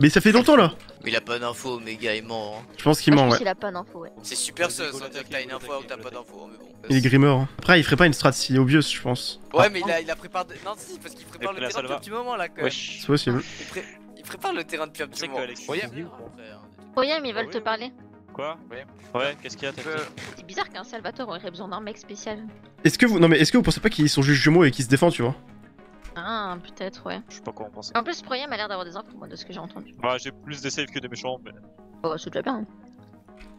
Mais ça fait longtemps là. Mais il a pas d'info, Omega est mort. Je pense qu'il ment, ouais. Il a pas d'info, ouais. C'est super ça, ça veut dire que t'as une info ou que t'as pas d'info, mais bon. Il est grimmer. Après, il ferait pas une strat si obvious, je pense. Ouais, mais il a préparé. Non, si, parce qu'il prépare le terrain depuis un petit moment là, quand même. C'est possible. Il prépare le terrain depuis un petit moment. Oyam, ils veulent te parler. Quoi? Ouais, qu'est-ce qu'il y a? C'est bizarre qu'un Salvatore aurait besoin d'un mec spécial. Est-ce que vous pensez pas qu'ils sont juste jumeaux et qu'ils se défendent, tu vois? Ah, peut-être, ouais. Je sais pas quoi en penser. En plus, Proyam a l'air d'avoir des infos, moi, de ce que j'ai entendu. Ouais, j'ai plus des saves que des méchants, mais. Oh, c'est déjà bien.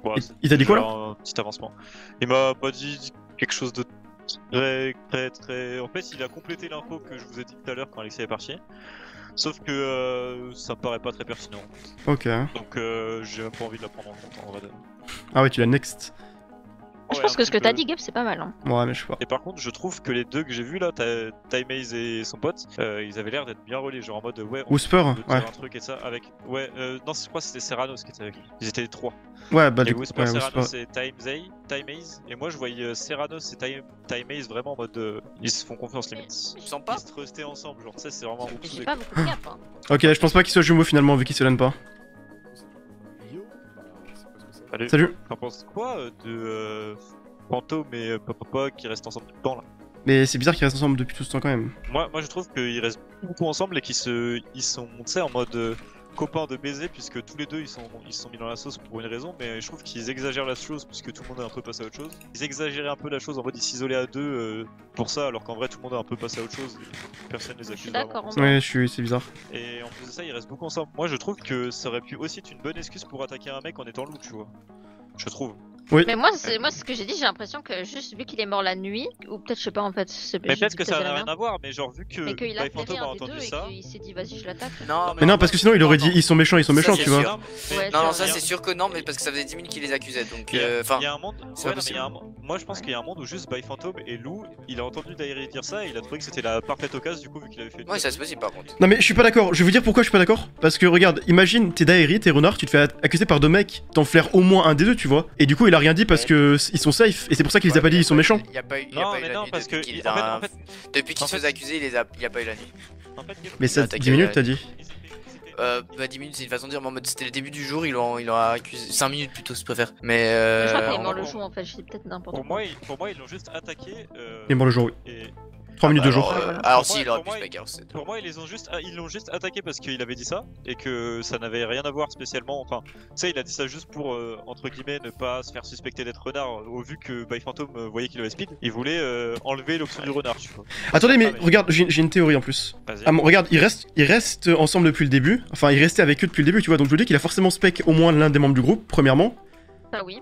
Ouais, il t'a dit quoi là? Un petit avancement. Il m'a pas dit quelque chose de très. En fait, il a complété l'info que je vous ai dit tout à l'heure quand Alexis est parti. Sauf que ça me paraît pas très pertinent. Ok. Donc j'ai même pas envie de la prendre en compte en vrai. Ah ouais, tu l'as next. Je pense que ce que t'as dit, Gab, c'est pas mal. Hein. Ouais, mais je sais pas. Et par contre, je trouve que les deux que j'ai vus là, Time-Maze et son pote, ils avaient l'air d'être bien reliés, genre en mode ouais. Whisper, ouais. Un truc et ça avec. Ouais, non, je crois que c'était Serranos qui était avec lui. Ils étaient les trois. Ouais, bah du coup. Whisper, Serranos et Time-Maze. Et moi, je voyais Serranos et Time-Maze vraiment en mode. Ils se font confiance limite. Ils sont pas. Ils se trustaient ensemble, genre, tu sais, c'est vraiment. J'ai pas beaucoup de cap. Hein. Ok, je pense pas qu'ils soient jumeaux finalement, vu qu'ils se donnent pas. Salut. T'en penses quoi de Phantom et Papa qui restent ensemble tout le temps là? Mais c'est bizarre qu'ils restent ensemble depuis tout ce temps quand même. Moi je trouve qu'ils restent beaucoup ensemble et qu'ils sont, tu sais, en mode copains de baiser, puisque tous les deux ils sont mis dans la sauce pour une raison, mais je trouve qu'ils exagèrent la chose puisque tout le monde est un peu passé à autre chose. Ils exagéraient un peu la chose en mode ils s'isolaient à deux pour ça, alors qu'en vrai tout le monde est un peu passé à autre chose et personne les accuse. D'accord. Ouais, c'est bizarre. Et en plus de ça, ils restent beaucoup ensemble. Moi je trouve que ça aurait pu aussi être une bonne excuse pour attaquer un mec en étant loup, tu vois. Je trouve. Oui. Mais moi, c'est ce que j'ai dit, j'ai l'impression que juste vu qu'il est mort la nuit, ou peut-être, je sais pas en fait. Mais peut-être que ça n'a rien à voir, mais genre vu que By Phantom a entendu ça. Et qu'il s'est dit vas-y, je l'attaque. Mais non, parce que sinon il aurait dit ils sont méchants, tu vois. Non, ça c'est sûr que non, mais parce que ça faisait 10 minutes qu'il les accusait donc. Enfin. Il y a un monde. Moi je pense qu'il y a un monde où juste By Phantom et Lou, il a entendu Daery dire ça et il a trouvé que c'était la parfaite occasion du coup vu qu'il avait fait. Ouais, ça c'est possible par contre. Non, mais je suis pas d'accord, je vais vous dire pourquoi je suis pas d'accord. Parce que regarde, imagine, t'es Daery, t'es renard, tu te fais accuser par deux mecs, t'en flaires au moins un des deux, tu vois. Et du coup, il a rien dit parce que ils sont safe, et c'est pour ça qu'il les a pas dit ils sont méchants. Il y a pas eu non, la nuit parce que depuis qu'il se faisait accuser, il y a pas eu la nuit. Mais ça 10 minutes t'as dit. Bah 10 minutes c'est une façon de dire, mais en mode c'était le début du jour, il l'ont accusé 5 minutes plutôt si tu préfères. Mais je crois qu'il est mort le jour en fait, je dis peut-être n'importe quoi. Pour moi ils l'ont juste attaqué. Il est mort le jour, oui. 3 minutes de jour. Alors si, il aurait pu se bagarrer. Pour moi ils l'ont juste attaqué parce qu'il avait dit ça et que ça n'avait rien à voir spécialement. Enfin, tu sais, il a dit ça juste pour entre guillemets ne pas se faire suspecter d'être renard au vu que By Phantom voyait qu'il avait speed. Il voulait enlever l'option du renard, tu vois. Attendez, mais regarde, j'ai une théorie en plus. Regarde, ils restent ensemble depuis le début. Enfin, il restait avec eux depuis le début, tu vois. Donc je veux dire qu'il a forcément spec au moins l'un des membres du groupe, premièrement. Ah oui.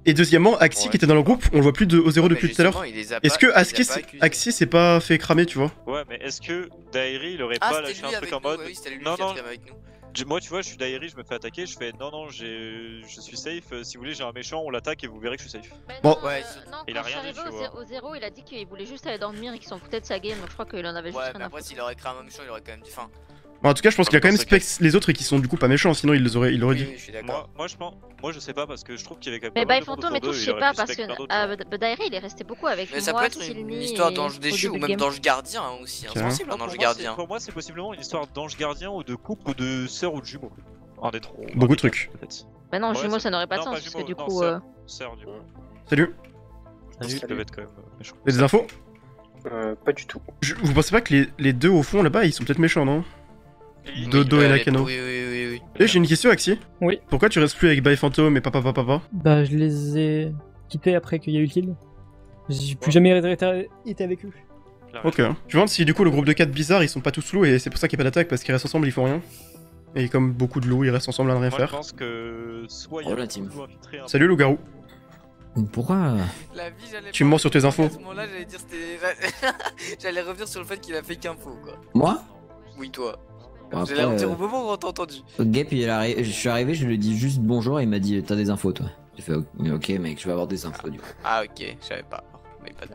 Et deuxièmement, Axi qui était dans le groupe, on le voit plus de O0 depuis tout à l'heure. Est-ce que Axi s'est pas fait cramer, tu vois? Ouais, mais est-ce que Daery il aurait pas lâché un truc en mode non, moi tu vois, je suis Daery, je me fais attaquer, je fais non, je suis safe, si vous voulez j'ai un méchant, on l'attaque et vous verrez que je suis safe. Bon, ouais, non, il a rien dit, au 0, il a dit qu'il voulait juste aller dormir et qu'il s'en foutait de sa game, donc je crois qu'il en avait juste rien à foutre. Après s'il aurait créé un méchant, il aurait quand même dit fin. Bon, en tout cas, je pense qu'il y a quand même spec les autres qui sont du coup pas méchants, sinon il l'aurait dit. Oui, je suis d'accord. Moi je sais pas parce que je trouve qu'il y avait quand Mais même. By Phantom et tout, je sais pas parce que Dairi il est resté beaucoup avec moi. Mais ça peut être une histoire d'ange déchu ou même d'ange gardien aussi. C'est possible un ange gardien. Pour moi, c'est possiblement une histoire d'ange gardien ou de couple ou de sœur ou de jumeau. Un des trois. Beaucoup de trucs. Bah non, jumeau ça n'aurait pas de sens parce que du coup. Sœur, du coup. Salut. Salut. Ils peuvent être quand même méchants. T'as des infos? Pas du tout. Vous pensez pas que les deux au fond là-bas ils sont peut-être méchants, non? Dodo et Nakano. Oui. Et j'ai une question, Axie. Oui. Pourquoi tu restes plus avec By Phantom et papa? Bah, je les ai quittés après qu'il y a eu le kill. J'ai plus jamais été avec eux. Ok. Je me demande si du coup le groupe de 4 bizarres ils sont pas tous loups et c'est pour ça qu'il n'y a pas d'attaque parce qu'ils restent ensemble ils font rien. Et comme beaucoup de loups ils restent ensemble à ne rien faire. Je pense que soit il y a un loup infiltré. Salut loup-garou. Pourquoi Tu me mens sur tes infos. À ce moment-là, j'allais dire j'allais revenir sur le fait qu'il a fait qu'info quoi. Moi? Oui, toi. Bon, j'allais revenir au moment où on t'a entendu. Gap, je suis arrivé, je lui ai dit juste bonjour et il m'a dit t'as des infos toi. J'ai fait ok mec, je vais avoir des infos du coup. Ah ok, je savais pas.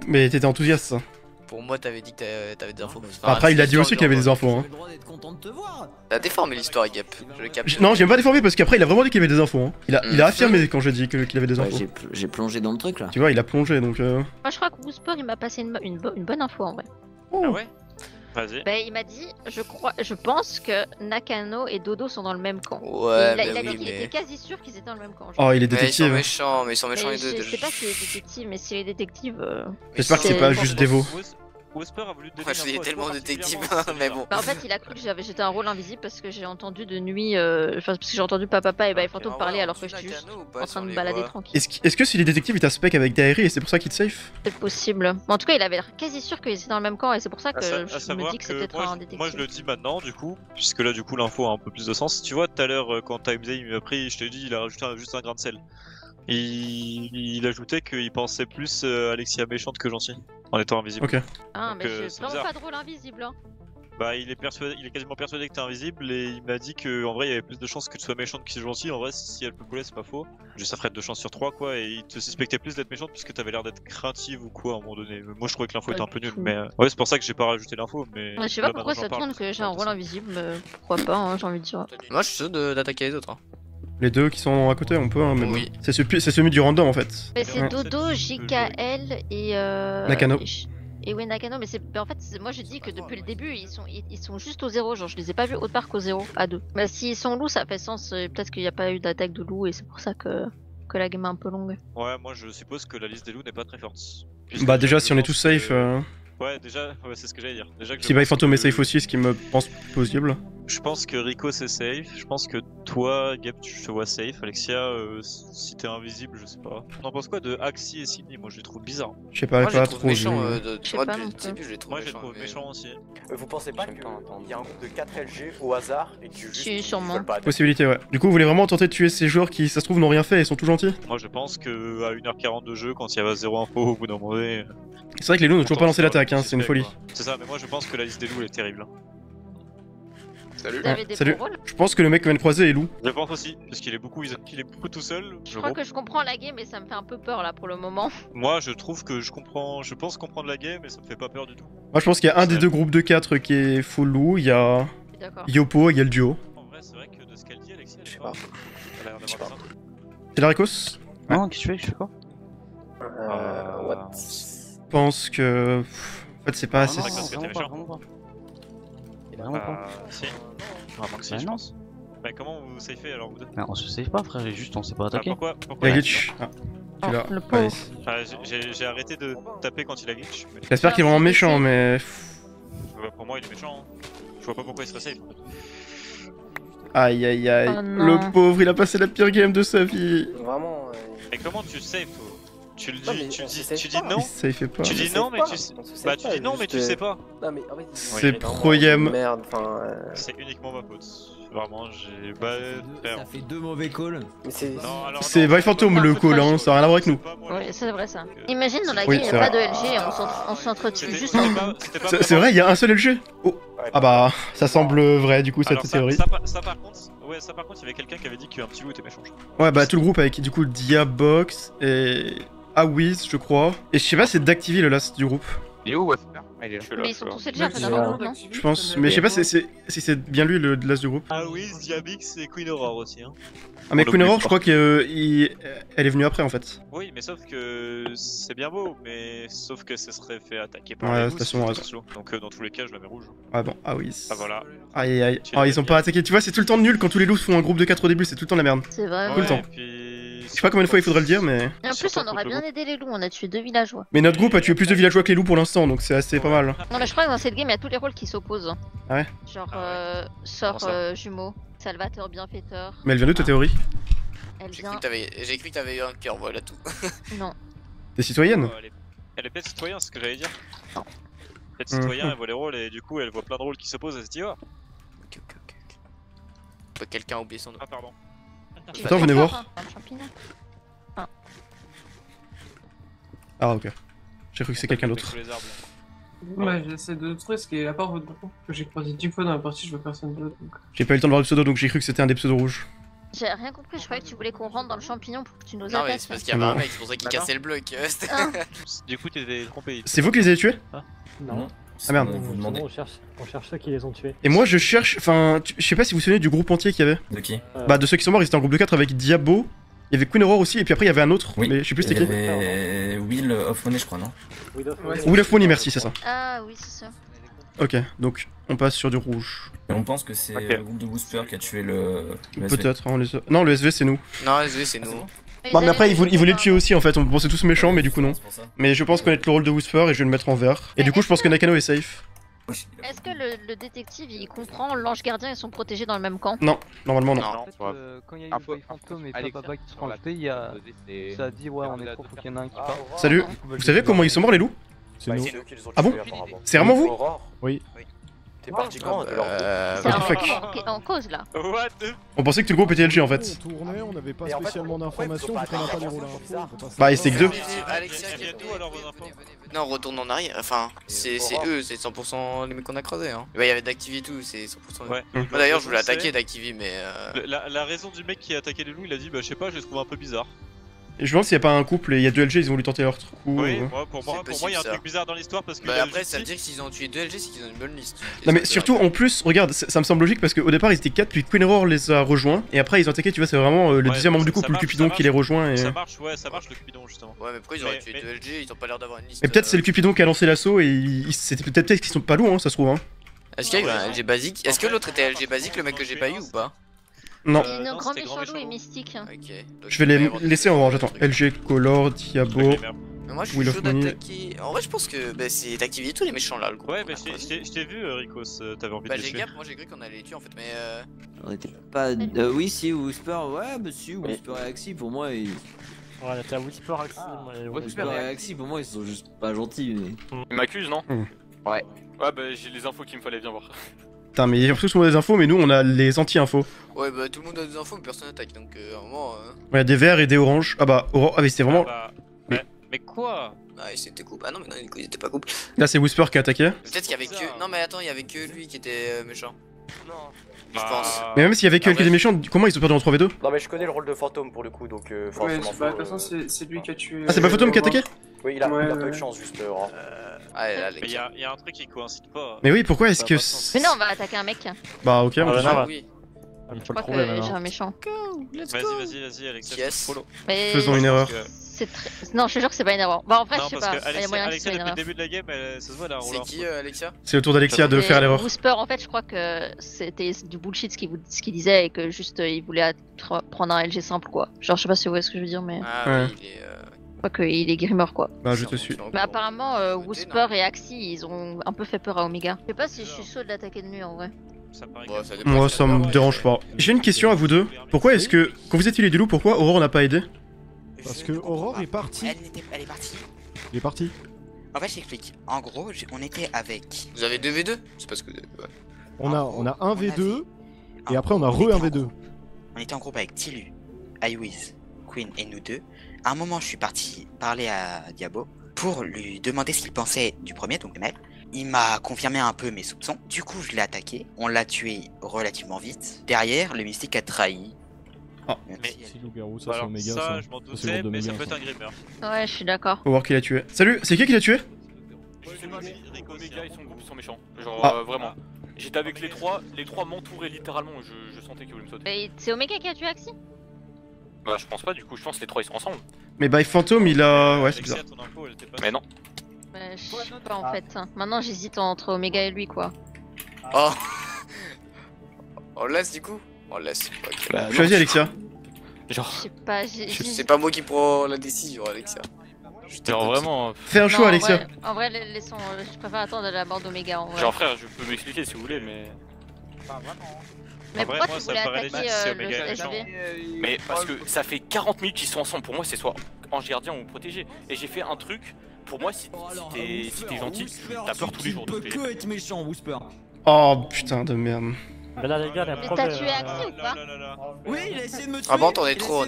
Mais t'étais enthousiaste ça. Pour moi, t'avais dit que t'avais des infos. Après, il a dit aussi qu'il avait des infos. Hein. T'as déformé l'histoire, Gap. Je le capte. Non, j'ai pas déformé parce qu'après, il a vraiment dit qu'il avait des infos. Hein. Il a affirmé quand j'ai dit qu'il avait des infos. J'ai plongé dans le truc là. Tu vois, il a plongé donc. Moi, je crois que Woosport il m'a passé une bonne info en vrai. Ah ouais? Vas-y. Bah, il m'a dit, je pense que Nakano et Dodo sont dans le même camp. Ouais, il a dit qu'il était quasi sûr qu'ils étaient dans le même camp. Oh, il est détective. Mais ils sont méchants les deux. Je sais pas s'il est détective, mais s'il est détective. J'espère que c'est pas juste Devo. Whisper a voulu te je suis tellement détective, mais bon. Bah en fait, il a cru que j'étais un rôle invisible parce que j'ai entendu de nuit, parce que j'ai entendu Papa et By Phantom parler alors que j'étais juste en train de me balader tranquille. Est-ce que s'il est détective, il t'a spec avec Dairi et c'est pour ça qu'il te safe? C'est possible. En tout cas, il avait l'air quasi sûr qu'ils étaient dans le même camp et c'est pour ça que je me dis que c'est peut-être un détective. Moi, je le dis maintenant, du coup, puisque là, du coup, l'info a un peu plus de sens. Tu vois, tout à l'heure, quand Timesay m'a pris, je t'ai dit, il a rajouté juste un grain de sel. Il ajoutait qu'il pensait plus Alexia méchante que gentil, en étant invisible. Ok. Ah, mais c'est vraiment pas drôle invisible, hein. Bah, il est quasiment persuadé que t'es invisible et il m'a dit que en vrai, il y avait plus de chances que tu sois méchante que gentille. En vrai, si elle peut couler, c'est pas faux. Juste ça ferait 2 chances sur 3, quoi. Et il te suspectait plus d'être méchante puisque t'avais l'air d'être craintive ou quoi à un moment donné. Moi, je trouvais que l'info était un peu nulle, mais ouais, c'est pour ça que j'ai pas rajouté l'info. Mais je sais pas pourquoi ça tourne que j'ai un rôle invisible, pourquoi pas, hein, j'ai envie de dire. Moi, je suis sûr d'attaquer les autres. Hein. Les deux qui sont à côté, on peut, hein, mais oui. Bon. C'est celui du random en fait. Mais c'est Dodo, JKL et Nakano. Et oui, Nakano, mais en fait, moi je dis que depuis le début, ils sont juste au 0, genre je les ai pas vus autre part qu'au 0 à 2. Mais s'ils sont loups, ça fait sens, peut-être qu'il n'y a pas eu d'attaque de loups et c'est pour ça que la game est un peu longue. Ouais, moi je suppose que la liste des loups n'est pas très forte. Bah déjà, si on est tous safe... Ouais, déjà, ouais, c'est ce que j'allais dire. Déjà que si By Phantom est safe aussi, ce qui me pense possible. Je pense que Rico c'est safe, je pense que toi, Gap, je te vois safe. Alexia, si t'es invisible, je sais pas. On en pense quoi de Axie et Sydney? Moi je les trouve bizarres. Je sais pas, pas trop. Méchant, moi je les trouve méchants aussi. Vous pensez pas qu'il y a un groupe de 4 LG au hasard et que juste sûrement. Possibilité, ouais. Du coup, vous voulez vraiment tenter de tuer ces joueurs qui, ça se trouve, n'ont rien fait et sont tout gentils? Moi je pense que à 1h40 de jeu, quand il y avait 0 info au bout d'un moment donné. C'est vrai que les loups n'ont toujours pas lancé l'attaque, hein, c'est une folie. C'est ça, mais moi je pense que la liste des loups elle est terrible. Salut. Salut. Je pense que le mec qu'on vient de croiser est loup. Je pense aussi, parce qu'il est beaucoup tout seul. Je crois que je comprends la game, mais ça me fait un peu peur là pour le moment. Moi je trouve que je pense comprendre la game, mais ça me fait pas peur du tout. Moi je pense qu'il y a un des deux groupes de 4 qui est full loup, il y a Yopo, il y a le duo. En vrai, c'est vrai que de ce qu'elle dit, Alexis, je sais pas. Elle a l'air d'avoir des infos. C'est la Ricos? Non, qu'est-ce que tu fais? What? Je pense que... En fait c'est pas assez... Il a vraiment pas. Si. Vraiment que si, je pense. Mais comment vous safez alors vous deux? On se safe pas frère, juste on s'est pas attaqué. Pourquoi Il a glitch. Ah, tu l'as. J'ai arrêté de taper quand il a glitch. J'espère qu'il est vraiment méchant, mais... Pour moi il est méchant. Je vois pas pourquoi il serait safe. Aïe aïe aïe. Le pauvre, il a passé la pire game de sa vie. Vraiment. Mais comment tu safe toi? Tu le dis, tu dis non? Ça il fait pas. Tu dis non, mais tu sais. Bah tu dis non, mais tu sais pas. C'est pro-game. Merde, enfin. C'est uniquement ma faute. Vraiment, j'ai. Ça fait 2 mauvais calls. C'est By Phantom le call, hein, ça a rien à voir avec nous. Oui, c'est vrai ça. Imagine dans la game, il n'y a pas de LG et on s'entretue juste en nous. C'est vrai, il y a un seul LG. Oh. Ah bah, ça semble vrai du coup cette théorie. Ça par contre, il y avait quelqu'un qui avait dit qu'un petit loup était méchant. Ouais, bah tout le groupe avec du coup Diabox et Awiz, je crois. Et je sais pas, c'est d'activer le last du groupe. Il est où, Wesper? Il est là. Mais ils sont tous déjà fait un groupe, non? Je pense, mais je sais pas si c'est bien lui le l'as du groupe. Ah oui, Diabix et Queen Aurore aussi. Hein. Ah mais Queen Aurore, je crois qu'elle est venue après en fait. Oui, mais sauf que c'est bien beau, mais sauf que ça serait fait attaquer par Ouais, les de toute façon, ouais. slow. Donc dans tous les cas, je la mets rouge. Ah bon, ah oui. Ah voilà. Aïe aïe. Oh, ils ont pas attaqué. Tu vois, c'est tout le temps nul quand tous les loups font un groupe de 4 au début, c'est tout le temps la merde. C'est vrai. Tout le temps. Je sais pas combien de fois il faudrait le dire, mais. Et en plus, on aurait bien aidé les loups, on a tué 2 villageois. Mais notre groupe a tué plus de villageois que les loups pour l'instant, donc c'est assez pas mal. Non, mais je crois que dans cette game, il y a tous les rôles qui s'opposent. Ah ouais? Genre, sort jumeau, salvateur, bienfaiteur. Mais elle vient d'où ta théorie? Elle J'ai vient. cru que t'avais eu un cœur, voilà tout. Non. T'es citoyenne? Elle est peut-être citoyen, c'est ce que j'allais dire. Non. Peut-être citoyen, elle voit les rôles et du coup elle voit plein de rôles qui s'opposent, elle se dit oh. Quelqu'un a oublié son nom. Ah pardon. Attends, venez voir. Ah ok. J'ai cru que c'est quelqu'un d'autre. Ouais, j'essaie de trouver ce qui est à part votre groupe que j'ai croisé 10 fois dans la partie, je vois personne d'autre. Donc... J'ai pas eu le temps de voir le pseudo donc j'ai cru que c'était un des pseudos rouges. J'ai rien compris, je croyais que tu voulais qu'on rentre dans le champignon pour que tu nous Non, mais attaques. c'est parce qu'il y avait un mec, c'est pour ça qu'il cassait le bloc. Du coup, t'étais trompé. C'est vous qui les avez tués? Non. Ah merde. On cherche ceux qui les ont tués. Et moi je cherche, enfin, je sais pas si vous vous souvenez du groupe entier qu'il y avait. De qui? Bah de ceux qui sont morts, ils étaient en groupe de 4 avec Diabo, il y avait Queen Aurore aussi, et puis après il y avait un autre, Oui. mais je sais plus c'était qui. Il y avait Will of Money, je crois, non? Will of Money, merci, c'est ça. Ah oui, c'est ça. Ok, donc on passe sur du rouge. Et on pense que c'est le groupe de Whisper qui a tué le SV. Peut-être, non le SV c'est nous. Non, SV c'est nous. Bah mais après ils voulaient le tuer aussi en fait, on pensait tous méchants mais du coup non. Mais je pense connaître le rôle de Whisper et je vais le mettre en vert. Et du coup je pense que Nakano est safe. Est-ce que le détective il comprend l'ange gardien et sont protégés dans le même camp? Non, normalement non. En fait, quand il y a eu le fantôme et Papa qui se sont rajoutés, il y a... ça a dit ouais on est trop, faut qu'il y en a un qui part. Salut, vous savez comment ils sont morts les loups? C'est nous. Ah bon? C'est vraiment vous? Oui. T'es parti quand de leur C'est what the fuck? en cause là. What the... On pensait que tout le groupe était LG en fait. On tournait, on n'avait pas spécialement d'informations vu qu'on n'a pas les rôles à info. Bah et c'est que deux. Alexia, non, retourne en arrière. Enfin, c'est eux, c'est 100% les mecs qu'on a creusés. Hein. Ouais, il y avait d'Activi et tout, c'est 100%. Ouais. Moi d'ailleurs, je voulais attaquer d'Activi, mais. La raison du mec qui a attaqué les loups, il a dit bah je sais pas, je les trouve un peu bizarre. Et je me demande s'il y a pas un couple et il y a deux LG, ils ont voulu tenter leur coup. Oui, pour moi il y a un truc bizarre dans l'histoire parce que. Bah après, ça veut dire que s'ils ont tué deux LG, c'est qu'ils ont une bonne liste. Non mais surtout en plus, regarde, ça me semble logique parce qu'au départ ils étaient 4 puis Queen Aurore les a rejoints et après ils ont attaqué, tu vois, c'est vraiment le deuxième membre du couple, le Cupidon qui les rejoint et... Ça marche, ouais, ça marche le Cupidon justement. Ouais mais pourquoi ils auraient tué deux LG, ils ont pas l'air d'avoir une liste. Mais peut-être c'est le Cupidon qui a lancé l'assaut et c'était peut-être qu'ils sont pas lourds, hein, ça se trouve. Hein. Est-ce qu'il y a eu un LG basique? Est-ce que l'autre était LG basique, le mec que j'ai pas eu ou pas? Non. Nos grands méchants loups et mystiques. Ok. Je vais les laisser en orange, attends. LG, Color, Diabo, Mais moi je suis Will chaud of Money. d'attaquer. En vrai, je pense que c'est d'activer tous les méchants là, le groupe. Ouais, bah je t'ai vu, Ricos, t'avais envie de Bah les j'ai tuer. gap, moi j'ai cru qu'on allait les tuer en fait, mais On était pas. Oui, si, Whisper, ouais, bah si, Whisper et Axie, pour moi, ils. Ouais, t'as Whisper Axie. Whisper et Axie, pour moi, ils sont juste pas gentils. Mais... Ils m'accusent, non? Ouais. Ouais, bah j'ai les infos qu'il me fallait, bien voir. Putain, mais ils ont tous des infos, mais nous on a les anti-infos. ouais, bah tout le monde a des infos, mais personne n'attaque donc à un moment. Ouais, des verts et des oranges. Ah bah, orange. Ah, mais c'était vraiment. Mais quoi? Ah, c'était couple. Ah non, mais non, ils étaient pas couple. Là, c'est Whisper qui a attaqué. Peut-être qu'il y avait que. Non, mais attends, il y avait que lui qui était méchant. Non. Je pense. Mais même s'il y avait que des méchants, comment ils ont perdu en 3v2? Non mais je connais le rôle de fantôme pour le coup donc Ouais, forcément. bah de toute façon c'est lui qui a tué. Ah, c'est pas Fantôme qui a attaqué? Oui, il a pas eu de chance juste. Ah, là, Mais y a un truc qui coïncide pas. Mais oui, pourquoi est-ce que. Mais non, on va attaquer un mec. Bah, ok, on Ah, peut bah, oui. Je crois que j'ai un méchant. Vas-y, Alexia, Yes. follow. Mais Faisons une erreur. c'est très... Non, je te jure que c'est pas une erreur. Bah en vrai, Non, je sais parce pas. que Il y a moyen que Alexia, ce soit une depuis le erreur. début de la game, ça se voit, elle a un rôle. C'est qui, Alexia? C'est au tour d'Alexia de faire l'erreur. Whisper, en fait, je crois que c'était du bullshit ce qu'il disait et que juste il voulait prendre un LG simple quoi. Genre, je sais pas si vous voyez ce que je veux dire, mais. Ah oui, il est. Je crois qu'il est grimeur quoi. Bah, je te suis. Mais apparemment, Whisper et Axie, ils ont un peu fait peur à Omega. Je sais pas si je suis chaud de l'attaquer de nuit en vrai. Moi, ça me dérange pas. J'ai une question à vous deux. Pourquoi est-ce que, quand vous êtes tués les deux loups, pourquoi Aurore n'a pas aidé? Parce que Aurore est partie. Elle est partie. Il est parti. En fait, j'explique. En gros, on était avec. Vous avez 2v2? C'est parce que. Ouais. On a un V2 et après on a re un V2. On était en groupe avec Tilu, Iwiz, Queen et nous deux. À un moment, je suis parti parler à Diabo pour lui demander ce qu'il pensait du premier, donc le mec. Il m'a confirmé un peu mes soupçons. Du coup, je l'ai attaqué. On l'a tué relativement vite. Derrière, le mystique a trahi. Ah, mais si loup-garou, ça c'est alors Omega. ça, je m'en doutais, mais ça peut être un grimeur. Ouais, je suis d'accord. Faut voir qui l'a tué. Salut, c'est qui l'a tué? Je sais pas, mais Omega et son groupe sont méchants. Genre, vraiment. J'étais avec les trois m'entouraient littéralement, je sentais qu'ils voulaient me sauter. Mais c'est Omega qui a tué Axie? Bah, je pense pas, du coup, je pense que les trois ils sont ensemble. Mais by Phantom, il a. Ouais, c'est bizarre. Mais non. Bah, je sais pas en fait. Maintenant, j'hésite entre Omega et lui, quoi. Oh. On le laisse du coup? On le laisse. Okay. Bah, choisis Alexia. Genre. Je sais pas, c'est pas moi qui prends la décision, Alexia. Genre vraiment. Fais un choix, Alexia. En vrai, laissons. Je préfère attendre la mort d'Omega en vrai. Genre, frère, je peux m'expliquer si vous voulez, mais. Pas vraiment. Mais pourquoi tu voulais attaquer le SB? Mais parce que ça fait 40 minutes qu'ils sont ensemble. Pour moi, c'est soit ange gardien ou protégé. Et j'ai fait un truc. Pour moi, si t'es gentil, t'as peur tous les jours. Tu peux que être méchant, Whisper. Oh putain de merde. Mais là, les gars, mais t'as tué Axie ou pas? Oui, il a essayé de me tuer. Ah bon, on est trop.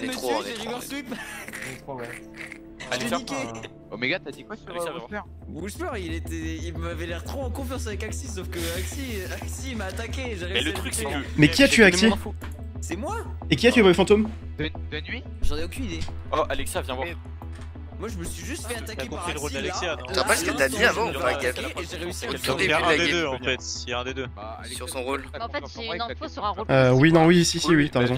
Allez, Omega, t'as dit quoi sur Whisper? Whisper, il m'avait l'air trop en confiance avec Axie, sauf que Axie m'a attaqué. Mais le truc, c'est que. Mais qui a tué Axie? C'est moi. Et qui a tué Boy Phantom? De nuit? J'en ai aucune idée. Oh, Alexia, viens voir. Moi je me suis juste fait attaquer par Axie. Tu te rappelles ce que t'as dit avant ou pas, Gab? Et j'ai réussi à le Il y a un des deux en fait, il y a un des deux. Sur son rôle. En fait, j'ai une info sur un rôle. Oui, non, oui, si, oui, t'as raison.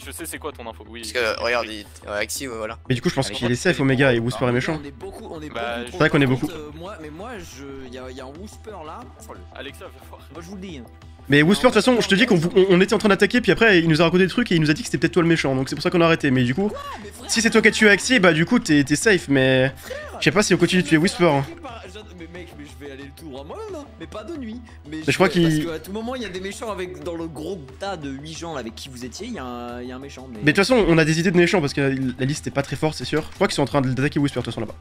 Je sais c'est quoi ton info, oui. Parce que, regarde, Axie, ouais, voilà. Mais du coup, je pense qu'il est safe, Omega, et Whisper est méchant. On est beaucoup. C'est vrai qu'on est beaucoup. Mais moi, il y a un Whisper là. Alexia, viens voir. Moi je vous le dis. Mais Whisper, de toute façon, je te dis qu'on était en train d'attaquer, puis après, il nous a raconté des trucs et il nous a dit que c'était peut-être toi le méchant, donc c'est pour ça qu'on a arrêté. Mais du coup, si c'est toi qui as tué Axie, bah du coup, t'es safe, mais. Je sais pas si on continue de tuer Whisper. Hein. Mais mec, je vais aller le tout moi même, mais pas de nuit. Mais je crois qu'il. Parce qu'à tout moment, il y a des méchants dans le gros tas de 8 gens avec qui vous étiez, il y a un méchant. Mais de toute façon, on a des idées de méchants parce que la liste est pas très forte, c'est sûr. Je crois qu'ils sont en train d'attaquer Whisper, de toute façon, là-bas.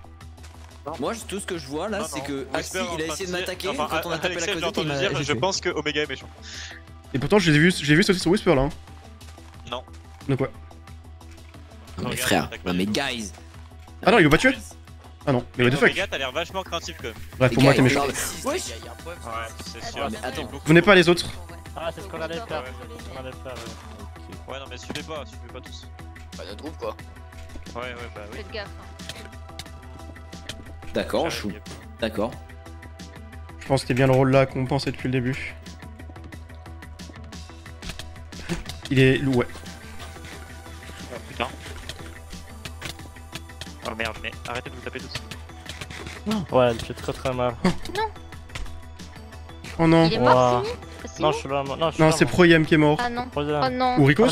Moi, tout ce que je vois là, c'est que Axie, il a essayé de m'attaquer. Quand on a tapé la causette, je pense que Omega est méchant. Et pourtant, j'ai vu sauter sur Whisper là. Hein. Non. Donc ouais. Non mais frère, non mais guys. Ah non, il veut pas tuer. Ah non, mais what the fuck. Omega, t'as l'air vachement craintif quand même. Bref, pour moi, t'es méchant. Ouais, c'est sûr. Venez pas les autres. Ah, c'est ce qu'on allait faire. Ouais, non, mais suivez pas tous. Pas notre groupe quoi. Ouais, bah oui. Faites gaffe. D'accord, chou. D'accord. Je pense que c'était bien le rôle là qu'on pensait depuis le début. Il est loup, ouais. Oh putain. Oh merde, mais arrêtez de vous taper tous. Ouais, elle fait très mal. Oh non. Il est mort, non, je suis là. Non, c'est Proyem qui est mort. Ah non. Oh non. Ou Rikos?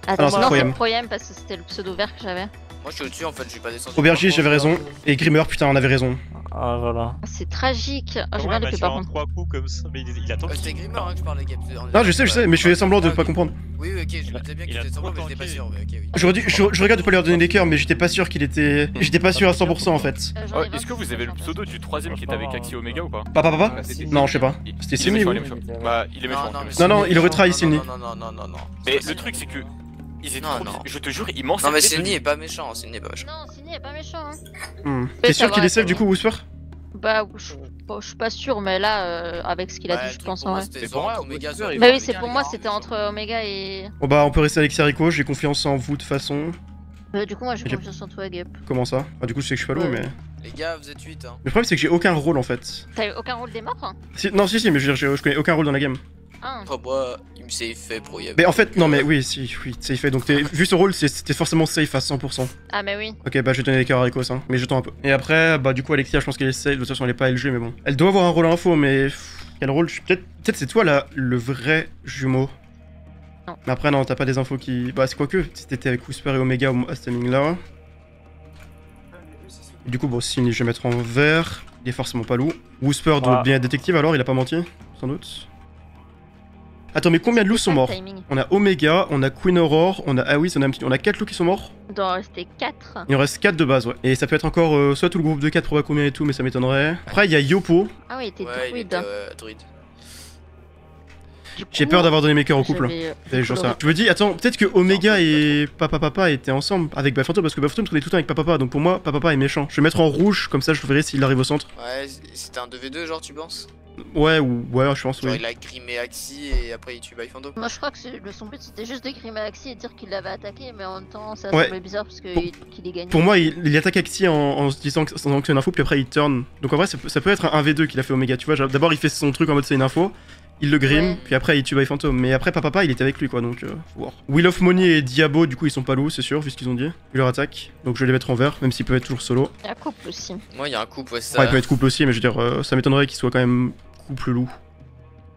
Attends, non, c'est Proyem parce que c'était le pseudo vert que j'avais. Moi je suis au-dessus en fait, je suis pas descendu. Aubergiste, j'avais raison. Et Grimmer, putain, on avait raison. Ah voilà. C'est tragique. J'ai bien loupé par contre. 3 coups comme ça, mais il attend. C'était Grimmer hein, que je parlais, Gab. Non, je sais, mais je faisais semblant de pas comprendre. Oui, ok, je me disais bien qu'il était semblant, mais j'étais pas sûr. Ok, oui. Je regarde de pas lui redonner des cœurs, mais j'étais pas sûr qu'il était. J'étais pas sûr à 100% en fait. Est-ce que vous avez le pseudo du troisième qui était avec Axie Omega ou pas? Papa? Non, je sais pas. C'était Silny ou? Bah, il est méchant. Non, il aurait trahi Silny. Non. Mais le truc, c'est que. Ils étaient trop... Je te jure, ils m'ont. Non, mais Silny est pas méchant. Silny est pas méchant. Non, Silny est pas méchant. T'es sûr qu'il est safe du coup, Whisper? Bah, je suis pas sûr, mais là, avec ce qu'il a dit, je pense en vrai. C'est pour moi, Omega. Bah oui, c'est pour moi, c'était entre Omega et. Bon bah, on peut rester avec Rico, j'ai confiance en vous de toute façon. Du coup, moi j'ai confiance en toi, Gap. Comment ça? Bah, du coup, je sais que je suis pas lourd, mais. Les gars, vous êtes 8 hein. Le problème, c'est que j'ai aucun rôle en fait. T'as eu aucun rôle des morts hein? Non, si, mais je connais aucun rôle dans la game. Ah. Oh, moi, il me safe fait pro. Mais en fait, non, mais oui, safe fait. Donc, vu ce rôle, c'était forcément safe à 100%. Ah, mais oui. Ok, bah, je vais donner des cœurs à Rikos, hein. Mais jetons un peu. Et après, bah, du coup, Alexia, je pense qu'elle est safe. De toute façon, elle est pas LG, mais bon. Elle doit avoir un rôle info, mais. Quel rôle? Peut-être c'est toi là, le vrai jumeau. Non. Mais après, non, t'as pas des infos qui. Bah, c'est quoi que si t'étais avec Whisper et Omega à ce timing là. Du coup, bon, si je vais mettre en vert, il est forcément pas loup. Whisper doit bien être détective alors, il a pas menti, sans doute. Attends, mais combien de loups sont morts? On a Omega, on a Queen Aurore, on a Awis, on a 4 loups qui sont morts? Il doit en rester 4. Il en reste 4 de base, ouais. Et ça peut être encore soit tout le groupe de 4 pour voir combien et tout, mais ça m'étonnerait. Après, il y a Yopo. Ah oui, il était druide. J'ai peur d'avoir donné mes cœurs au couple. Je me dis, attends, peut-être que Omega et Papa étaient ensemble avec Phantom parce que Phantom tournait tout le temps avec Papa, donc pour moi, Papa est méchant. Je vais mettre en rouge, comme ça je verrai s'il arrive au centre. Ouais, c'était un 2v2 genre, tu penses? Ouais, je pense, Genre oui. il a grimé Axie et après il tue Byfando. Moi je crois que son but c'était juste de grimer Axie et dire qu'il l'avait attaqué, mais en même temps ça Ouais. semblait bizarre parce qu'il est gagné. Pour moi, il attaque Axie en se disant que c'est une info, puis après il turn. Donc en vrai, ça peut être un 1v2 qu'il a fait Omega, tu vois. D'abord, il fait son truc en mode c'est une info. Il le grime, puis après il tue by Phantom. Mais après, Papa, il était avec lui quoi, donc faut voir. Wheel of Money et Diabo, du coup, ils sont pas loups, c'est sûr, vu ce qu'ils ont dit. Vu leur attaque. Donc je vais les mettre en vert, même s'ils peuvent être toujours solo. Il y a couple aussi. Moi, il y a un couple, ouais, ça. Ouais, il peut être couple aussi, mais je veux dire, ça m'étonnerait qu'ils soient quand même couple loup.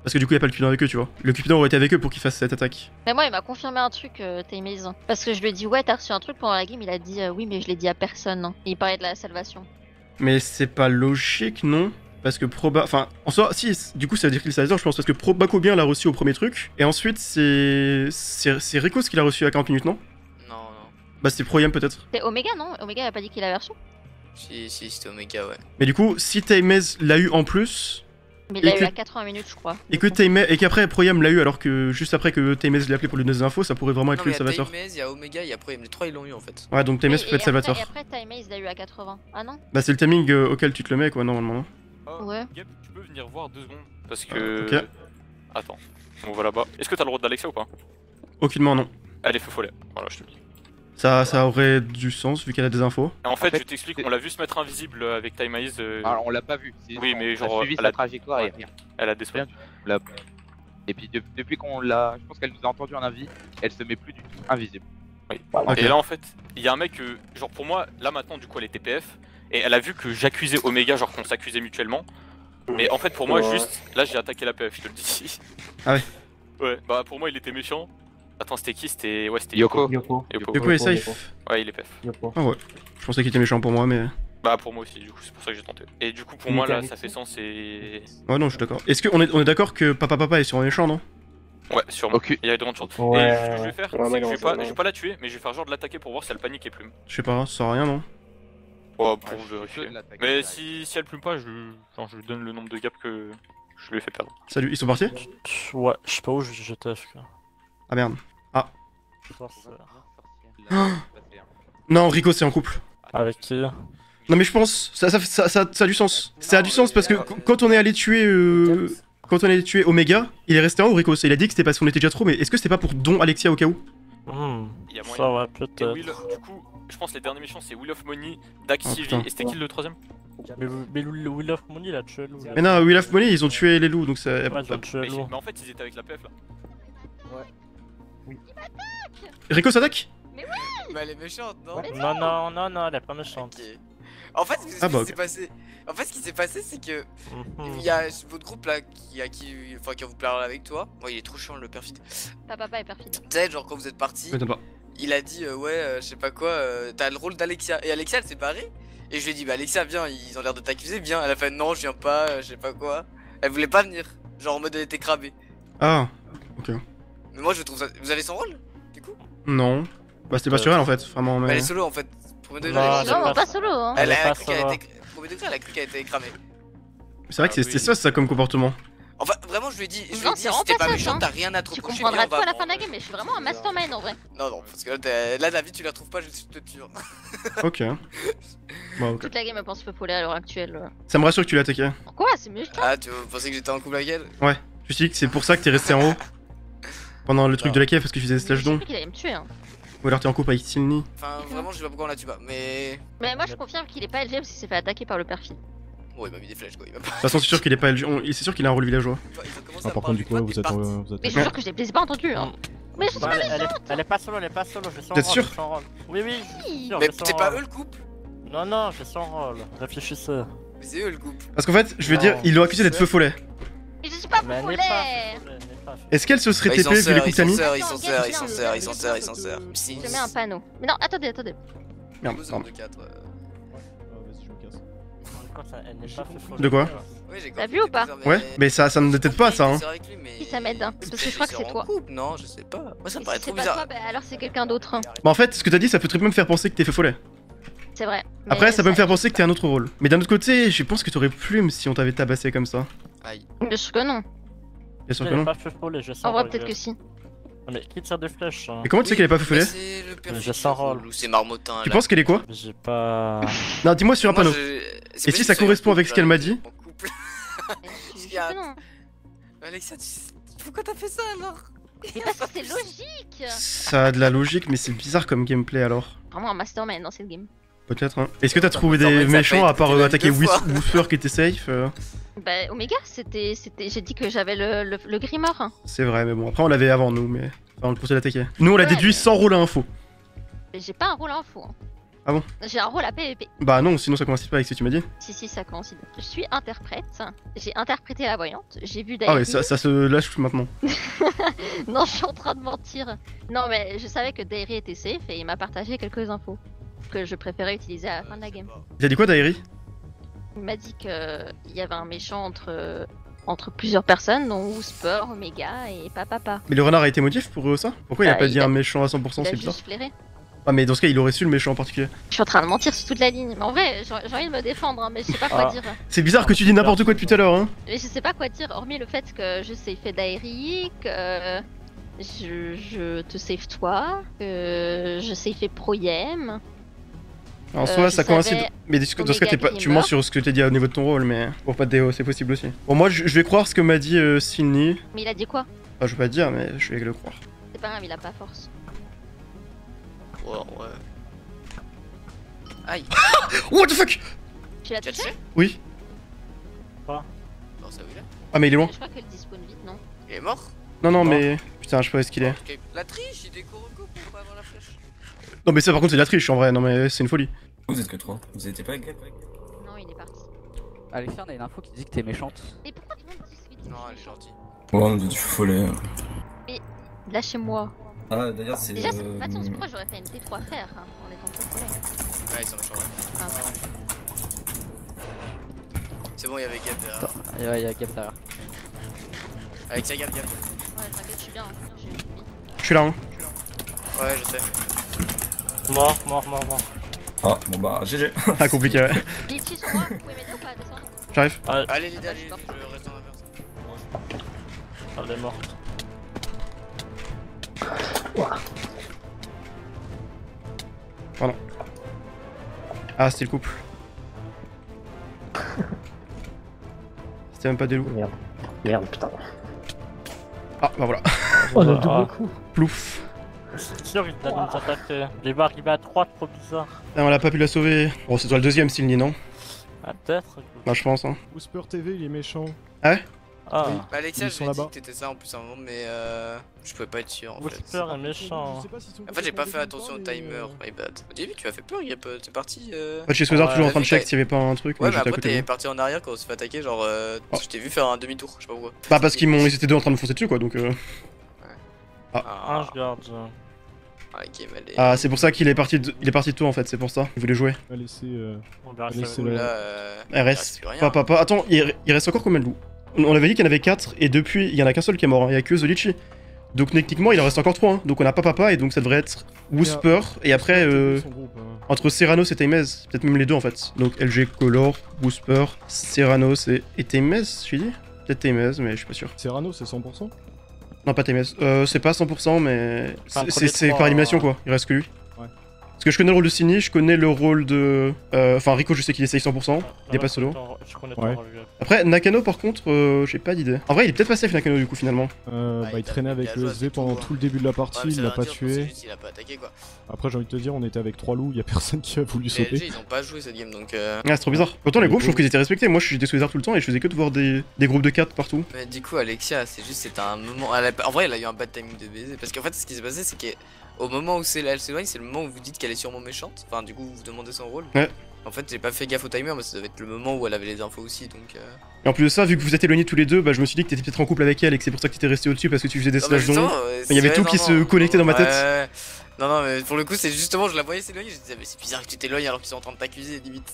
Parce que du coup, il y a pas le Cupidon avec eux, tu vois. Le Cupidon aurait été avec eux pour qu'ils fassent cette attaque. Mais moi il m'a confirmé un truc, Taymaze. Parce que je lui ai dit ouais, t'as reçu un truc pendant la game, il a dit oui, mais je l'ai dit à personne. Et il parlait de la salvation. Mais c'est pas logique, non? Parce que enfin, en soi, si, du coup, ça veut dire qu'il est je pense, parce que Bacobien l'a reçu au premier truc, et ensuite, c'est Ricos qui l'a reçu à 40 minutes, non? Non. Bah, c'était Proyam peut-être. C'est Omega, non? Omega il a pas dit qu'il avait reçu? Si, c'était Omega, ouais. Mais du coup, si Taimez l'a eu en plus. Mais il l'a eu à 80 minutes, je crois. Et qu'après Proyam l'a eu, alors que juste après que Taimez l'a appelé pour lui donner des infos, ça pourrait vraiment être lui le salvateur. Il y a Taimez, il y a Omega, il y a Proyam, les trois ils l'ont eu en fait. Ouais, donc Taimez peut être salvateur. Et après Taimez l'a eu à 80. Ah non? Bah, c'est le timing auquel tu te le mets, quoi, normalement, non? Ouais. Gab, tu peux venir voir 2 secondes parce que. Ok. Attends, on va là-bas. Est-ce que t'as le droit d'Alexia ou pas? Aucunement, non. Elle est feu follet, voilà, je te le dis. Ça aurait du sens vu qu'elle a des infos. En fait, je t'explique, on l'a vu se mettre invisible avec Time Eyes. Alors, on l'a pas vu. Oui, mais genre. On a suivi sa trajectoire et rien. Elle a des soins. Et puis, depuis qu'on l'a. Je pense qu'elle nous a entendu en avis, elle se met plus du tout invisible. Oui. Okay. Et là, en fait, il y a un mec, genre pour moi, là maintenant, du coup, elle est TPF. Et elle a vu que j'accusais Omega, genre qu'on s'accusait mutuellement. Mais en fait, pour moi, juste, là, j'ai attaqué la PF, je te le dis. Ah ouais? Ouais, bah pour moi, il était méchant. Attends, c'était qui? C'était. Ouais, c'était Yoko. Yoko est safe. Ouais, il est PF. Ah ouais. Je pensais qu'il était méchant pour moi, mais. Bah pour moi aussi, du coup, c'est pour ça que j'ai tenté. Et du coup, pour moi, là, ça fait sens et. Ouais, non, je suis d'accord. Est-ce qu'on est d'accord que Papa est sur un méchant, non? Ouais, sûrement. Il y a de grandes chances. Ouais. Et ce que je vais faire, c'est que je vais pas la tuer, mais je vais faire genre de l'attaquer pour voir si elle panique et plume. Je sais pas, ça sert à rien, non? Ouais, pour vérifier. Mais si elle plume pas, je lui donne le nombre de gaps que je lui ai fait perdre. Salut, ils sont partis? Ouais, je sais pas où j'étais AFK. Ah merde. Ah. Non, Rico c'est en couple. Avec qui? Non mais je pense, ça a du sens. Ça a du sens parce que quand on est allé tuer Omega, il est resté en haut Rico. Il a dit que c'était parce qu'on était déjà trop, mais est-ce que c'était pas pour don Alexia au cas où? Il y a moyen. Ça va peut-être. Du coup, je pense que les derniers méchants c'est Wheel of Money, Daxivi, et c'était qui le troisième? Mais Wheel of Money il a tué Lou. Mais non, Wheel of Money ils ont tué les loups donc ça. Ouais, ils ont tué Lou. Mais en fait ils étaient avec la PF là. Ouais. Oui. Rico s'attaque? Mais oui! Mais elle est méchante, non? Non, elle est pas méchante. Okay. En fait, ce qui s'est passé, c'est que il y a votre groupe là qui va vous plaire avec toi. Moi, il est trop chiant le perfide. Papa est perfide. Tu sais, genre quand vous êtes partis, il a dit ouais, je sais pas quoi, t'as le rôle d'Alexia. Et Alexia, elle s'est barrée. Et je lui ai dit bah Alexia, viens, ils ont l'air de t'accuser, viens. Elle a fait non, je viens pas, je sais pas quoi. Elle voulait pas venir, genre en mode elle était cramée. Ah, ok. Mais moi, je trouve ça. Vous avez son rôle, du coup? Non. Bah c'était pas sur elle en fait, vraiment. Mais... Elle est solo en fait. Non, pas solo. Hein. Elle a cru qu'elle était cramée. C'est vrai que c'est ça comme comportement. Enfin, vraiment, je lui ai dit, si t'es pas méchant, t'as rien à te reprocher. Tu comprendras tout à la fin de la game, mais je suis vraiment un mastermind en vrai. Non, parce que là, David, tu la retrouves pas, je te tue. Ok. Bah, ok. Toute la game, elle pense peu polée à l'heure actuelle. Ça me rassure que tu l'as attaqué. Pourquoi? C'est méchant. Ah, tu pensais que j'étais en couple avec elle? Ouais. Je me suis dit que c'est pour ça que t'es resté en haut. Pendant le truc de la cave parce que je faisais des slash dons. qu'il allait me tuer. Hein. Ou alors t'es en couple avec Tilny. Enfin, vraiment, je sais pas pourquoi on la tue pas, mais. Mais moi, je confirme qu'il est pas LG parce qu'il s'est fait attaquer par le perfide. Oh, il m'a mis des flèches quoi. De toute façon, c'est sûr qu'il est pas LG. C'est sûr qu'il a un rôle villageois. Ah, par contre, du coup, vous êtes. Mais je suis sûr que je les ai pas entendus. Hein. Mais je suis pas elle est pas solo, je sens. T'es sûr? Oui. Mais c'est pas eux le couple? Non, je sens rôle. Réfléchissez. Mais c'est eux le couple. Parce qu'en fait, je veux dire, ils l'ont accusé d'être feu follet. Mais je suis pas feu follet. Est-ce qu'elle se serait TP vu les coups Tani? Ils s'en servent. Si. Je mets un panneau. Mais non, attendez. Merde, pardon. De quoi? T'as vu ou pas? Ouais, mais ça ne t'aide pas ça hein. Si ça m'aide, parce que je crois que c'est toi. Non, je sais pas. Moi ça me paraît Si trop c'est pas bizarre. toi, bah alors c'est quelqu'un d'autre. Bah en fait, ce que t'as dit, ça peut très bien me faire penser que t'es feu follet. C'est vrai. Après, ça peut me faire penser que t'es un autre rôle. Mais d'un autre côté, je pense que t'aurais plume si on t'avait tabassé comme ça. Aïe. Bien sûr que non. Bien sûr que non. En vrai, peut-être que si. Mais qui tire des flèches? Mais comment tu sais qu'elle est pas feu follet? Je sens rôle. C'est marmottin. Tu penses qu'elle est quoi? J'ai pas. Non, dis-moi sur un panneau. Et si ça correspond avec ce qu'elle m'a dit? Non. Alexia, pourquoi t'as fait ça alors? Mais parce que c'est logique. Ça a de la logique, mais c'est bizarre comme gameplay alors. Vraiment un mastermind dans cette game. Peut-être, hein. Est-ce que t'as trouvé des méchants à part attaquer Whisper qui était safe Bah, Omega, c'était. J'ai dit que j'avais le Grimoire. Hein. C'est vrai, mais bon, après on l'avait avant nous, mais. Enfin, on le conseille d'attaquer. Nous on l'a déduit sans rôle à info. Mais j'ai pas un rôle info. Hein. Ah bon? J'ai un rôle à PvP. Bah non, sinon ça coïncide pas avec ce que tu m'as dit. Si, ça coïncide. Je suis interprète. J'ai interprété la voyante. J'ai vu Ah ouais, Dairi. ça se lâche maintenant. Non, je suis en train de mentir. Non, mais je savais que Dairi était safe et il m'a partagé quelques infos que je préférais utiliser à la fin de la game. Il a dit quoi, Dairi? Il m'a dit qu'il y avait un méchant entre plusieurs personnes, dont Whisper, Omega et Papa. Mais le renard a été motif pour ça? Pourquoi il a pas dit un méchant à 100%? Il a C'est bizarre. juste flairé. Ah, mais dans ce cas, il aurait su le méchant en particulier. Je suis en train de mentir sur toute la ligne. Mais en vrai, j'ai envie de me défendre, hein, mais je sais pas quoi dire. C'est bizarre que tu dis n'importe quoi depuis tout à l'heure, hein. Mais je sais pas quoi dire, hormis le fait que je safe Dairi, que je te save toi, que je safe Proyem. En soi, ça coïncide. Mais dans ce cas, tu mens sur ce que t'as dit au niveau de ton rôle, mais pour pas de déo, c'est possible aussi. Bon, moi, je vais croire ce que m'a dit Silny. Mais il a dit quoi? Enfin, je vais pas te dire, mais je vais le croire. C'est pas grave, il a pas force. Ouais. Aïe. What the fuck? Tu l'as touché? Oui. Quoi? Non, ça où il est? Ah, mais il est loin. Je crois qu'elle despawn vite, non? Il est mort? Non, mais. Putain, je sais pas où est-ce qu'il est. La triche, il découvre pour pas avoir la flèche. Non, mais ça, par contre, c'est de la triche en vrai. Non, mais c'est une folie. Vous êtes que 3. Vous étiez pas avec Gap? Non, il est parti. Alexia, on a une info qui dit que t'es méchante. Et pourquoi tout le monde dit ce vite? Non, elle est gentille. Ouais, on a du follet. Mais lâchez-moi. Ah, d'ailleurs, c'est. Déjà, attends, pourquoi j'aurais fait une T3 faire hein, en étant trop collègue? Ouais, ils sont méchants, ouais. Ah, C'est bon, il y avait Gap derrière. Ouais, il y a Gap derrière. Alexia, Gap. ouais, t'inquiète, je suis bien. J'ai une vie. Je suis là, hein. Ouais, je sais. Mort. Ah, bon bah, GG. Ah, compliqué, ouais. Litchi sur moi, vous pouvez m'aider ou pas à descendre? J'arrive. Allez, je reste en inverse. Elle est morte. Pardon. Ah, c'était le couple. C'était même pas des loups. Merde, putain. Ah, bah voilà. Oh, le double coup. Plouf. C'est sûr, il t'a nous attaquer. Les barres arrivés à 3, trop bizarre. Ah, on a pas pu la sauver. Bon, c'est toi le deuxième, Silny, non? Ah, peut-être. Bah, je pense, hein. Whisper TV, il est méchant. Ah ouais? Ah. Oui. Bah, Alexia, Ils je sont lui ai dit là-bas. que t'étais ça en plus à un moment, mais je pouvais pas être sûr en fait. Whisper est méchant. En fait, j'ai pas fait attention au timer, my bad. Au début, tu as fait peur, Gap, t'es parti. En fait, chez Squazard, toujours en train de check s'il y avait pas un truc. Ouais, mais j'étais à après, côté de t'es vous. parti en arrière quand on s'est fait attaquer, genre. Je t'ai vu faire un demi-tour, je sais pas pourquoi. Bah, parce ils étaient deux en train de me foncer dessus, quoi, donc. Ah, je garde. Ok, mais allez. Ah, c'est pour ça qu'il est parti de toi en fait, c'est pour ça. Il voulait jouer. On va laisser. On verra ça. RS. Papa. Attends, il reste encore combien de loups? On avait dit qu'il y en avait 4 et depuis, il y en a qu'un seul qui est mort. Hein. Il y a que Zolichi. Donc techniquement, il en reste encore 3. Hein. Donc on a pas Papa et donc ça devrait être Whisper. Et après, entre Serranos et Taimez, peut-être même les deux en fait. Donc LG, Color, Whisper, Serranos et Taimez, j'ai dit? Peut-être Taimez, mais je suis pas sûr. Serranos, c'est 100%? Non, pas Taimez. C'est pas 100%, mais c'est par animation quoi. Il reste que lui. Ouais. Parce que je connais le rôle de Silny, je connais le rôle de. Enfin, Rico, je sais qu'il essaye 100%. Il est pas solo. Je connais Ouais. pas. Après, Nakano, par contre, j'ai pas d'idée. En vrai, il est peut-être pas safe Nakano du coup finalement. Il traînait avec le SV pendant tout le début de la partie, il l'a pas tué. Il a pas attaqué quoi. Après, j'ai envie de te dire, on était avec 3 loups, y a personne qui a voulu Les sauter. LG, ils ont pas joué cette game donc. Ah, c'est trop bizarre. Pourtant, les groupes, je trouve qu'ils étaient respectés. Moi, j'étais sous les arbres tout le temps et je faisais que de voir des groupes de 4 partout. Mais du coup, Alexia, c'était un moment. En vrai, elle a eu un bad timing de baiser. Parce qu'en fait, ce qui s'est passé, c'est qu'au moment où elle s'éloigne, c'est le moment où vous dites qu'elle est sûrement méchante. Enfin, du coup, vous demandez son rôle. Ouais. En fait, j'ai pas fait gaffe au timer, mais ça devait être le moment où elle avait les infos aussi donc. Et en plus de ça, vu que vous êtes éloignés tous les deux, bah, je me suis dit que t'étais peut-être en couple avec elle et que c'est pour ça que t'étais resté au-dessus parce que tu faisais des slash dons. Il y avait tout qui se connectait dans ma tête. Non, mais pour le coup, c'est justement, je la voyais s'éloigner. Je disais, mais c'est bizarre que tu t'éloignes alors qu'ils sont en train de t'accuser, limite.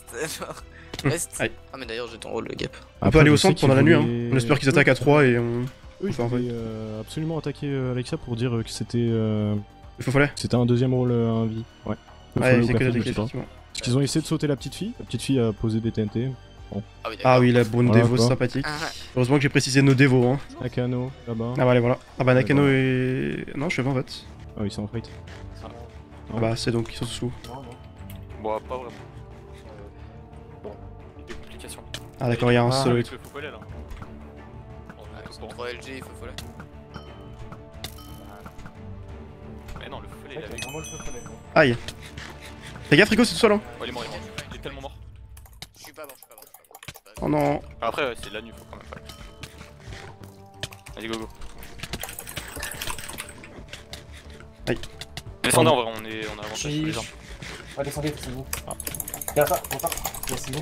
Reste. Ah, mais d'ailleurs, j'ai ton rôle, le Gap. On peut aller au centre pendant la nuit, hein. On espère qu'ils attaquent à 3 et on. Oui, il voulait absolument attaquer Alexia pour dire que c'était. Il faut follet. C'était un deuxième rôle à un vie. Ouais. Ouais, c'est que d'attaquer, effectivement. Parce qu'ils ont essayé de sauter la petite fille. La petite fille a posé des TNT. Bon. Ah oui, la bonne Voilà, dévo quoi. sympathique. Heureusement que j'ai précisé nos dévos. Hein. Nakano, là-bas. Ah, voilà. Ah, bah, Nakano et. Non, je sais pas en fait. Ah oui, c'est en fight. Ah, bah, c'est donc ils sont sous. Bon, pas vraiment. Bon, des complications. Ah d'accord, il y a un solo et tout. Faut coller là. Ils sont 3 LG, il faut follet. Mais non, le feu follet, il avait vraiment le feu follet. Aïe. Fais gaffe, Rico, c'est tout seul hein. Oh, il est mort, il est tellement mort. Je suis pas mort, je suis pas mort. Oh non. Après, ouais, c'est la nuit, faut quand même pas. Vas-y, go go. Aïe. Descendez en vrai, on a avantage sur les armes. Ouais, descendez, c'est bon. Regarde ça, on part. C'est bon.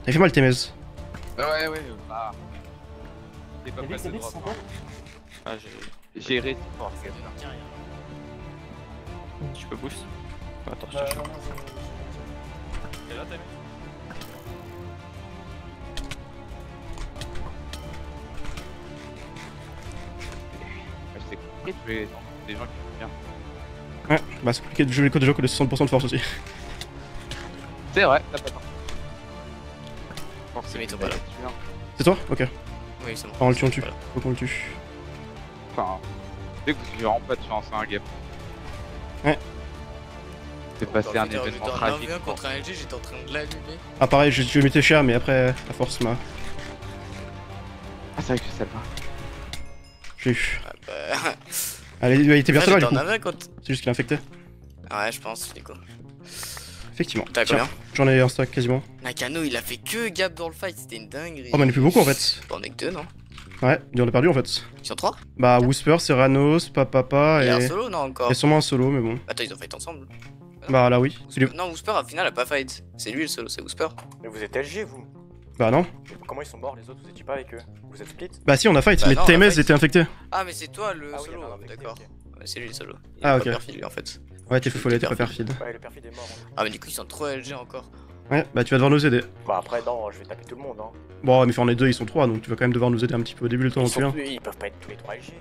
T'as fait mal Témez. Ouais, bah. C'est pas près de drop. Ah, j'ai réussi fort. Tu peux boost? Attends, je cherche. T'es là, t'as mis? C'est compliqué de jouer des gens qui font bien. Ouais, bah c'est compliqué de jouer les codes de jeu que de 60% de force aussi. C'est vrai, t'as pas tort. C'est Mito pas là. C'est toi? Ok. Oui, c'est bon. On le tue, on le tue. Faut qu'on le tue. Enfin, tu sais que j'ai vraiment pas de chance, hein, Gap. Ouais. C'est passé un événement tragique. J'étais en 1v1 contre un LG, j'étais en train de l'allumer. Ah pareil, je m'étais cher mais après la force m'a... Ah c'est vrai que c'est ça va. J'ai eu. Ah bah... Allez, il était bien seul là du coup. C'est juste qu'il est infecté. Ouais, je pense, du coup. Effectivement. T'as combien? J'en ai un stack quasiment. Nakano, il a fait que gap dans le fight, c'était une dinguerie. Oh, mais on est plus beaucoup en fait. On est que 2, non? Ouais, on a perdu en fait. Ils sont 3? Bah, Whisper, Serranos, Papa et. Il y a un solo, non encore? Il y a sûrement un solo, mais bon. Attends, ils ont fight ensemble? Bah là, oui. Non, Whisper, au final, a pas fight. C'est lui le solo, c'est Whisper. Mais vous êtes LG, vous? Bah non. Comment ils sont morts les autres? Vous étiez pas avec eux? Vous êtes split? Bah si, on a fight, Bah mais non, Témez était infecté. Ah, mais c'est toi le Ah oui, solo, d'accord. Ouais, c'est lui le solo. Il Ah, est ok. pas perfide, lui en fait. Ouais, t'es follet, t'es pas perfide. Ouais, le perfide est mort. Ah, mais du coup, ils sont 3 LG encore. Ouais, bah tu vas devoir nous aider. Bah après, non, je vais taper tout le monde, hein. Bon, mais on est 2, ils sont 3, donc tu vas quand même devoir nous aider un petit peu au début, le temps Ils, en tuer. ils peuvent pas être tous les 3 LG.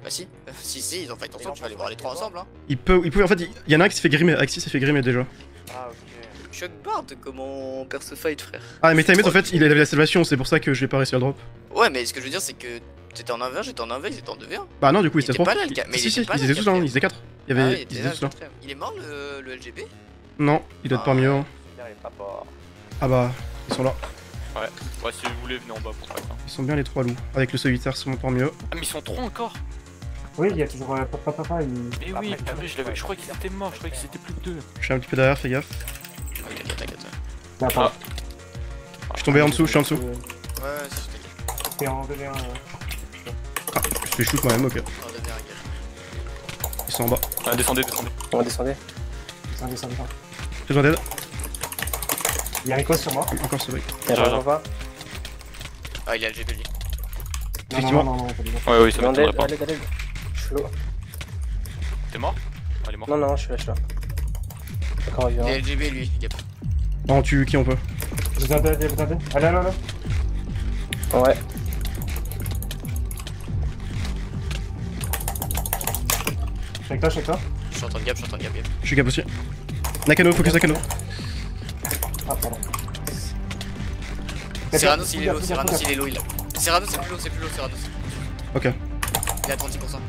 Bah si, si, ils ont fight ensemble, tu vas aller voir les 3 ensemble, hein. Il peut, en fait, il y en a un qui s'est fait grimer, Axis s'est fait grimer déjà. Ah, ok. Shockbard, comment on perd ce fight, frère? Ah, mais Témez en fait, il avait la salvation, c'est pour ça que je l'ai pas réussi à drop. Ouais, mais ce que je veux dire, c'est que t'étais en 1v1, j'étais en 1v, ils étaient en 2v1. Bah non, du coup, ils étaient 3. pas là, le gars. Mais Si, il était pas ils là, étaient tous là, ils étaient 4. Il y avait. il Ils étaient tous là. Il est mort le LGB? Non, il doit être pas mieux. Hein. Ah bah, ils sont là. Ouais, si vous voulez, venez en bas pour fight. Ils sont bien les 3 loups. Avec le solitaire, c'est encore mieux. Ah, mais ils sont 3 encore? Oui, il y a toujours papa. Mais oui, je croyais qu'ils étaient morts, je croyais qu'ils étaient plus que 2. Je suis un petit peu derrière, fais gaffe. T'inquiète. Attends. Je suis tombé en dessous, je suis en dessous. Ouais, si je t'ai T'es en 2v1. Ah, je fais shoot moi-même, ok. en 2v1, gars. Ils sont en bas. Ah, descendez. On va descendre. Descends. J'ai besoin d'aide. Il y a Rico sur moi. Encore ce truc. J'arrive pas. Ah, il est LGB lui. Effectivement. Non, Ouais, ça m'étonnerait pas. Allez. Je suis low. T'es mort? Ah, il est mort. Non, je suis là. D'accord, il Il est LGB lui, gap. On tue qui on peut. J'ai besoin d'aide. Allez. Ouais. Je suis avec toi. Je suis en train de gap. Je suis gap aussi. Nakano, focus Nakano. Ah, pardon. Serranos il est low, il a. Serranos c'est plus low, Serranos. Ok. Il est à 36%.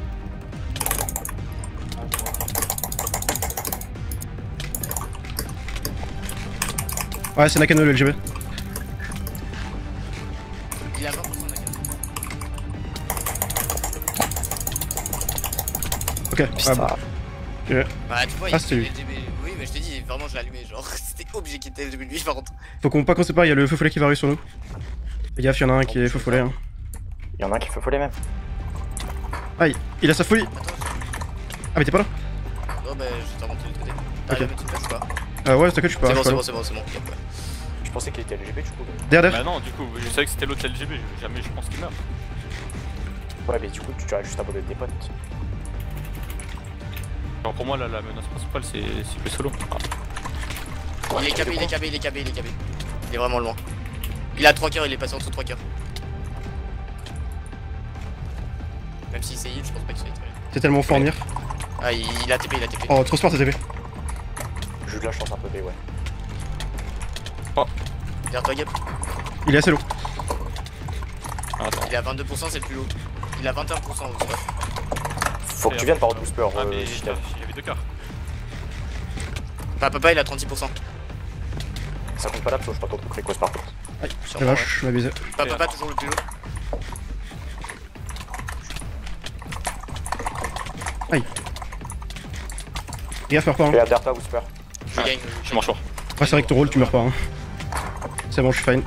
Ouais, c'est Nakano le LGB. Il est à 20% Nakano. Ok, ah bon. Ouais. Bah tu vois, Ah, c'était lui. LGB. Oui, mais je t'ai dit, vraiment je l'ai allumé, genre c'était obligé qu'il était LGB lui par contre. Faut qu'on pas qu'on sépare, il y a le feu follet qui va arriver sur nous. Fais gaffe, y'en a un qui est feu follet. Hein. Il y en a un qui fait foller même. Aïe, il a sa folie. Ah mais t'es pas là? Non bah je t'ai remonté de l'autre côté. Ok. Mais tu passes pas. Ouais, t'inquiète, je suis pas. C'est bon. Je pensais qu'il était LGB du coup. Derrière. Bah non, du coup, je savais que c'était l'autre LGB, jamais je pense qu'il meurt. Ouais, mais du coup, tu as juste abandonné tes potes. Alors pour moi, là, la menace principale, c'est que solo. Il est KB. Il est vraiment loin. Il a 3 coeurs, il est passé en dessous de 3 coeurs. Même s'il s'est heal, je pense pas qu'il soit hit. T'es tellement fort en mire. Ah, il a TP. Oh, trop smart, t'as TP. J'ai eu de la chance un peu, ouais. Oh. Derrière toi, Gap. Il est assez low. Il est à 22%, c'est le plus haut. Il a 21% Whisper. Faut que tu viennes par Whisper. Ah, mais il avait 2 quarts. Papa, il a 36%. Ça compte pas là, parce que je crois ton truc précoce par contre. Aïe, la vache, je m'abusais. Papa, toujours le plus haut. Aïe. Gaffe, meurs pas. Hein. Fais la terre pas, Whisper. Je gagne. Je m'en choix. Ouais, c'est vrai que ton rôle, tu meurs pas. Hein. C'est bon, je suis fine.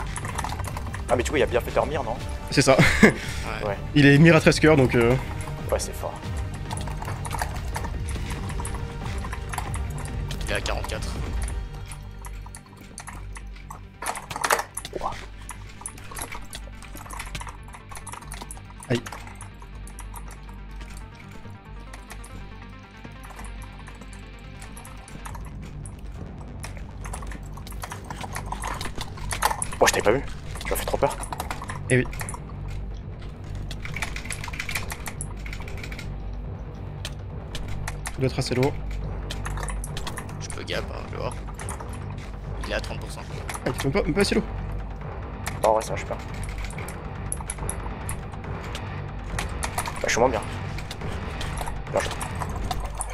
Ah, mais du coup, il a bien fait dormir, non? C'est ça. Ouais. Il est mire à 13 coeurs donc. Ouais, c'est fort. Il est à 44. Ouah. Aïe. Moi, je t'avais pas vu. Tu m'as fait trop peur. Eh oui. Il doit être assez lourd. Je peux gap, hein, je vais voir. Il est à 30%. Ah, il fait même pas assez lourd. Non, ouais, ça marche pas. Bah, je suis moins bien.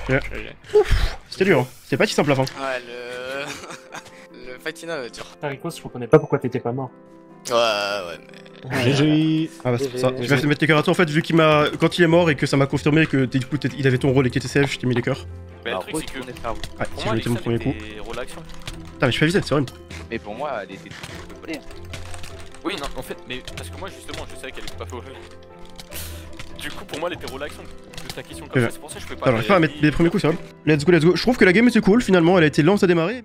Yeah. Ouf, c'était dur, hein. C'était pas si simple à la fin. Ouais, le Fatina va dur. Rico, je comprenais pas pourquoi t'étais pas mort. Ouais, mais. GG. Ah bah c'est pour ça. Je vais mettre les cœurs à toi en fait, vu qu'il m'a. Quand il est mort et que ça m'a confirmé que du coup il avait ton rôle et qu'il était CF, je t'ai mis les cœurs. Mais le truc, c'est que. Ouais, si je mettais mon premier coup. Putain, mais je suis pas visé, c'est vrai. Mais pour moi, elle était toute volée. Oui, non, en fait, mais parce que moi justement, je savais qu'elle était pas volée. Du coup, pour moi, elle était roll action. De ta question comme ça, c'est pour ça que je peux pas. Alors, j'arrive pas à mettre les premiers coups, c'est vrai. Let's go, let's go. Je trouve que la game était cool finalement, elle a été lente à démarrer.